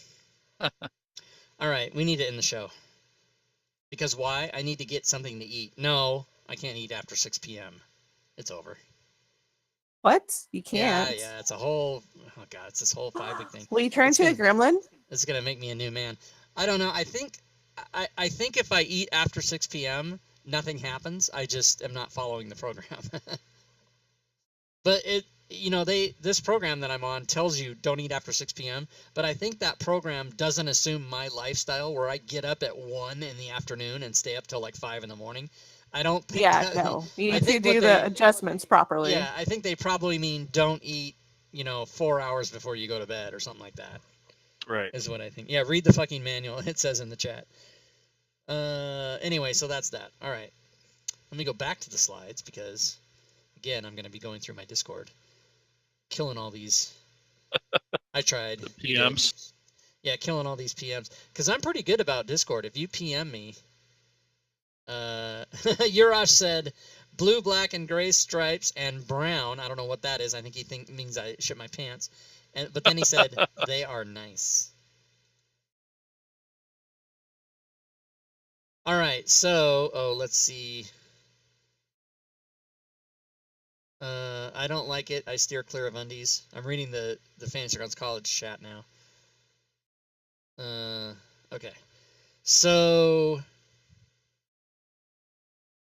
All right, we need to end the show. Because why? I need to get something to eat. No, I can't eat after 6 p.m. It's over. What? You can't? Yeah, it's a whole... Oh, God, it's this whole 5-week thing. Will you turn into a gremlin? It's going to make me a new man. I don't know. I think if I eat after 6 p.m., nothing happens. I just am not following the program. But this program that I'm on tells you don't eat after 6 p.m., but I think that program doesn't assume my lifestyle where I get up at 1 in the afternoon and stay up till like 5 in the morning. I don't think no. You need to do the adjustments properly. Yeah, I think they probably mean don't eat, 4 hours before you go to bed or something like that. Right. Is what I think. Yeah, read the fucking manual. It says in the chat. Anyway, so that's that. All right. Let me go back to the slides because, again, I'm going to be going through my Discord. Killing all these. I tried. PMs. Yeah, killing all these PMs. Because I'm pretty good about Discord. If you PM me. Urash said blue, black, and gray stripes and brown. I don't know what that is. I think he means I shit my pants. But then he said they are nice. All right, so let's see. I don't like it. I steer clear of undies. I'm reading the Fantasy Grounds College chat now. Okay. So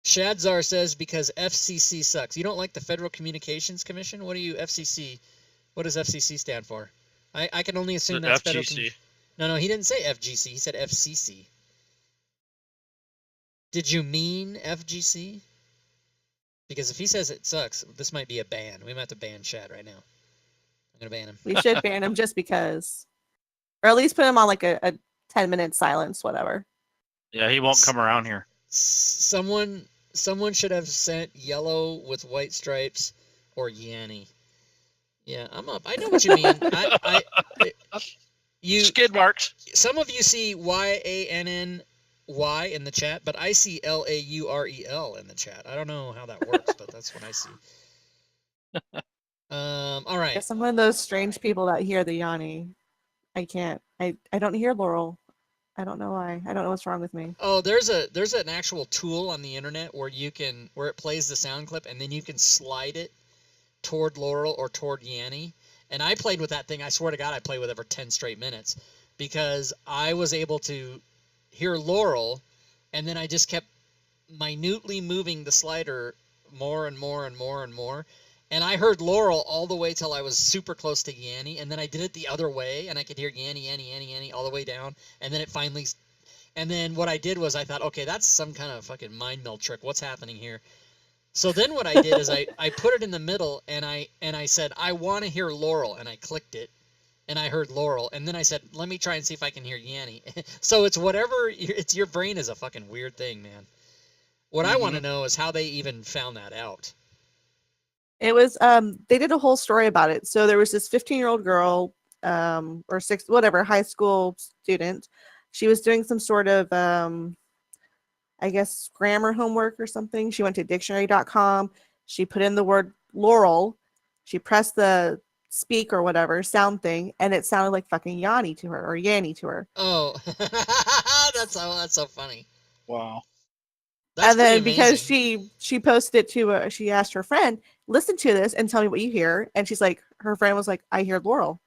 Shadzar says because FCC sucks. You don't like the Federal Communications Commission? What are you FCC? What does FCC stand for? I can only assume that's Federal. No, he didn't say FGC. He said FCC. Did you mean FGC? Because if he says it sucks, this might be a ban. We might have to ban Shad right now. I'm going to ban him. We should ban him just because. Or at least put him on like a 10-minute silence, whatever. Yeah, he won't come around here. Someone should have sent yellow with white stripes or Yanny. Yeah, I'm up. I know what you mean. You Skid marks. some of you see YANNY in the chat, but I see LAUREL in the chat. I don't know how that works, but that's what I see. All I right. guess I'm one of those strange people that hear the Yanni. I can't. I don't hear Laurel. I don't know why. I don't know what's wrong with me. Oh, there's an actual tool on the internet where it plays the sound clip and then you can slide it toward Laurel or toward Yanny. And I played with that thing. I swear to God, I played with it for 10 straight minutes because I was able to hear Laurel, and then I just kept minutely moving the slider more and more and more and more. And I heard Laurel all the way till I was super close to Yanny, and then I did it the other way, and I could hear Yanny all the way down, and then it finally... And then what I did was I thought, okay, that's some kind of fucking mind meld trick. What's happening here? So then what I did is I put it in the middle, and I said, I want to hear Laurel, and I clicked it, and I heard Laurel, and then I said, let me try and see if I can hear Yanny. So it's whatever... It's your brain is a fucking weird thing, man. What I want to know is how they even found that out. It was they did a whole story about it. So there was this 15-year-old girl, or high school student. She was doing some sort of I guess grammar homework or something. She went to dictionary.com. She put in the word Laurel. She pressed the speak or whatever sound thing, and it sounded like fucking Yanni to her, or Yanny to her. Oh, that's so funny. Wow. That's and then pretty because amazing. she posted it to she asked her friend, listen to this and tell me what you hear. And she's like, her friend was like, I hear Laurel.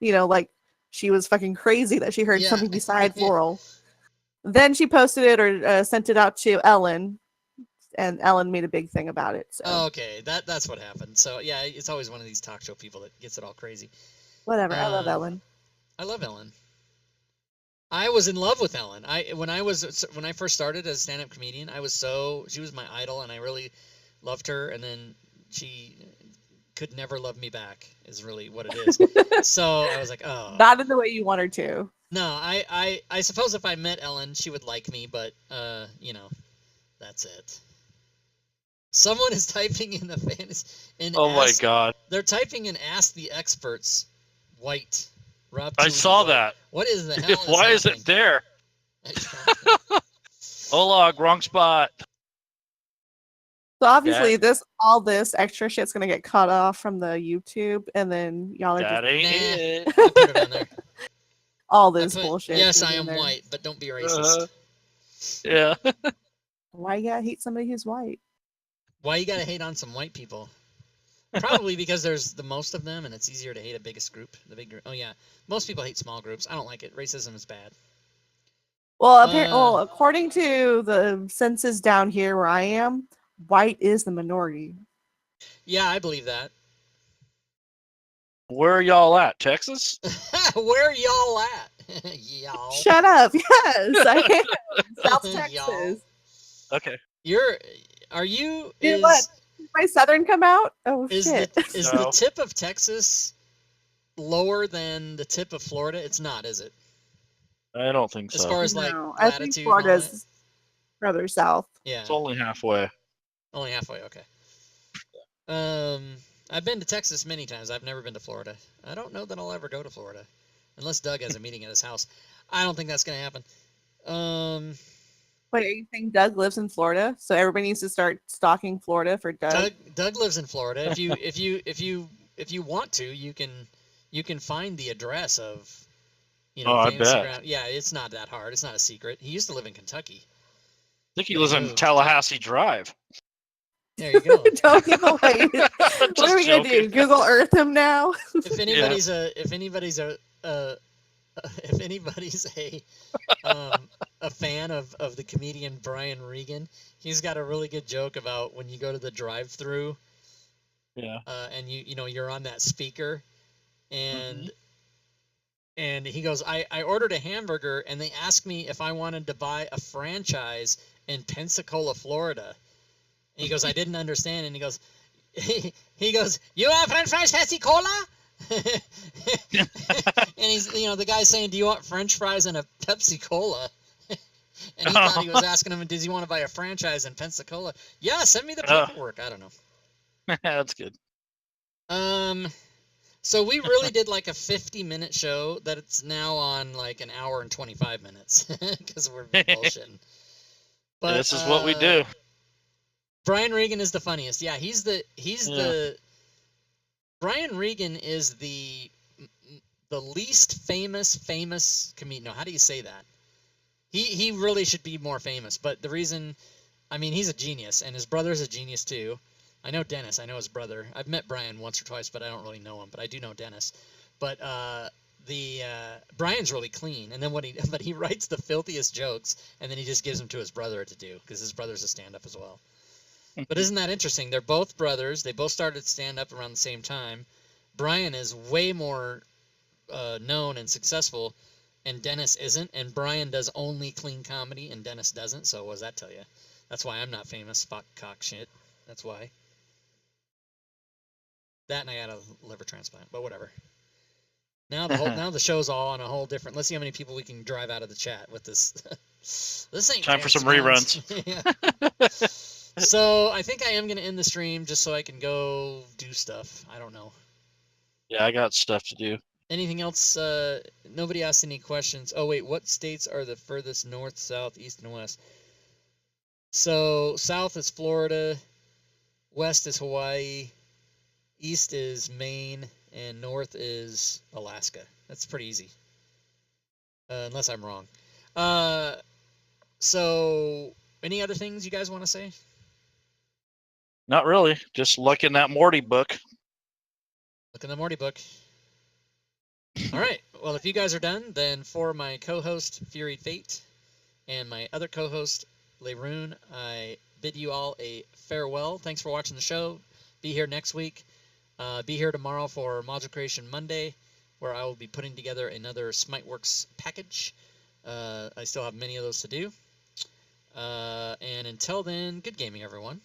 Like she was fucking crazy that she heard Yeah. something besides Laurel. Then she posted it or sent it out to Ellen, and Ellen made a big thing about it. So Oh, okay, that's what happened. So yeah, it's always one of these talk show people that gets it all crazy. whatever. I love Ellen. I love Ellen. I was in love with Ellen. When I first started as a stand-up comedian, she was my idol, and I really loved her. And then she could never love me back, is really what it is. So I was like, oh. Not in the way you want her to. No, I suppose if I met Ellen, she would like me, but that's it. Someone is typing in the fantasy. My God! They're typing in "Ask the Experts." White. Rob. I saw that. What is the hell? Why is it there? Hola, wrong spot. So obviously, all this extra shit's gonna get cut off from the YouTube, and then y'all are That ain't it. I put it on there. all this bullshit. Yes, is I in am there. white, but don't be racist. Yeah. Why you gotta hate somebody who's white? Why you gotta hate on some white people? Probably because there's the most of them, and it's easier to hate a biggest group. The big group. Oh yeah, most people hate small groups. I don't like it. Racism is bad. Well, according to the census down here where I am, white is the minority. Yeah, I believe that. Where are y'all at? Texas? Where y'all at? Y'all. Shut up. Yes, I am. South Texas. Y'all. Okay. Are you? Did my southern come out? Oh shit. Is No. the tip of Texas lower than the tip of Florida? It's not, is it? I don't think As so. far as like No, I latitude. think and all that? Florida's further south. Yeah. It's only halfway. Only halfway. Okay. I've been to Texas many times. I've never been to Florida. I don't know that I'll ever go to Florida, unless Doug has a meeting at his house. I don't think that's gonna happen. Wait, are you saying Doug lives in Florida? So everybody needs to start stalking Florida for Doug? Doug lives in Florida. If you want to, you can find the address of I Fantasy bet. Ground. Yeah, it's not that hard. It's not a secret. He used to live in Kentucky. I think he lives in Tallahassee Drive. There you go. Don't give away. What are we gonna do? Google Earth him now? If anybody's a fan of the comedian Brian Regan, he's got a really good joke about when you go to the drive-through. Yeah. And you're on that speaker, and and he goes, I ordered a hamburger, and they asked me if I wanted to buy a franchise in Pensacola, Florida. And he goes, I didn't understand. And he goes, you have French fries, Pensacola? And he's, the guy's saying, do you want French fries and a Pepsi Cola? And he thought he was asking him, does he want to buy a franchise in Pensacola? Yeah, send me the paperwork. I don't know. That's good. So we really did like a 50-minute show that it's now on like an hour and 25 minutes because we're bullshitting. But this is what we do. Brian Regan is the funniest. Yeah, Brian Regan is the least famous comedian. No, how do you say that? He really should be more famous. But the reason, I mean, he's a genius, and his brother's a genius too. I know Dennis. I know his brother. I've met Brian once or twice, but I don't really know him. But I do know Dennis. But Brian's really clean, and then but he writes the filthiest jokes, and then he just gives them to his brother to do because his brother's a stand-up as well. But isn't that interesting? They're both brothers. They both started stand-up around the same time. Brian is way more known and successful, and Dennis isn't. And Brian does only clean comedy, and Dennis doesn't. So what does that tell you? That's why I'm not famous. Spock cock shit. That's why. That and I got a liver transplant, but whatever. Now the show's all on a whole different. Let's see how many people we can drive out of the chat with this. This ain't time for some reruns. Yeah. So I think I am gonna end the stream just so I can go do stuff. I don't know. Yeah, I got stuff to do. Anything else? Nobody asked any questions. Oh wait, what states are the furthest north, south, east, and west? So south is Florida, west is Hawaii, east is Maine, and north is Alaska. That's pretty easy. Unless I'm wrong. So any other things you guys want to say? Not really. Just look in that Morty book. Look in the Morty book. All right. Well, if you guys are done, then for my co-host, Fury Fate, and my other co-host, Leroon, I bid you all a farewell. Thanks for watching the show. Be here next week. Be here tomorrow for Module Creation Monday, where I will be putting together another Smiteworks package. I still have many of those to do. And until then, good gaming, everyone.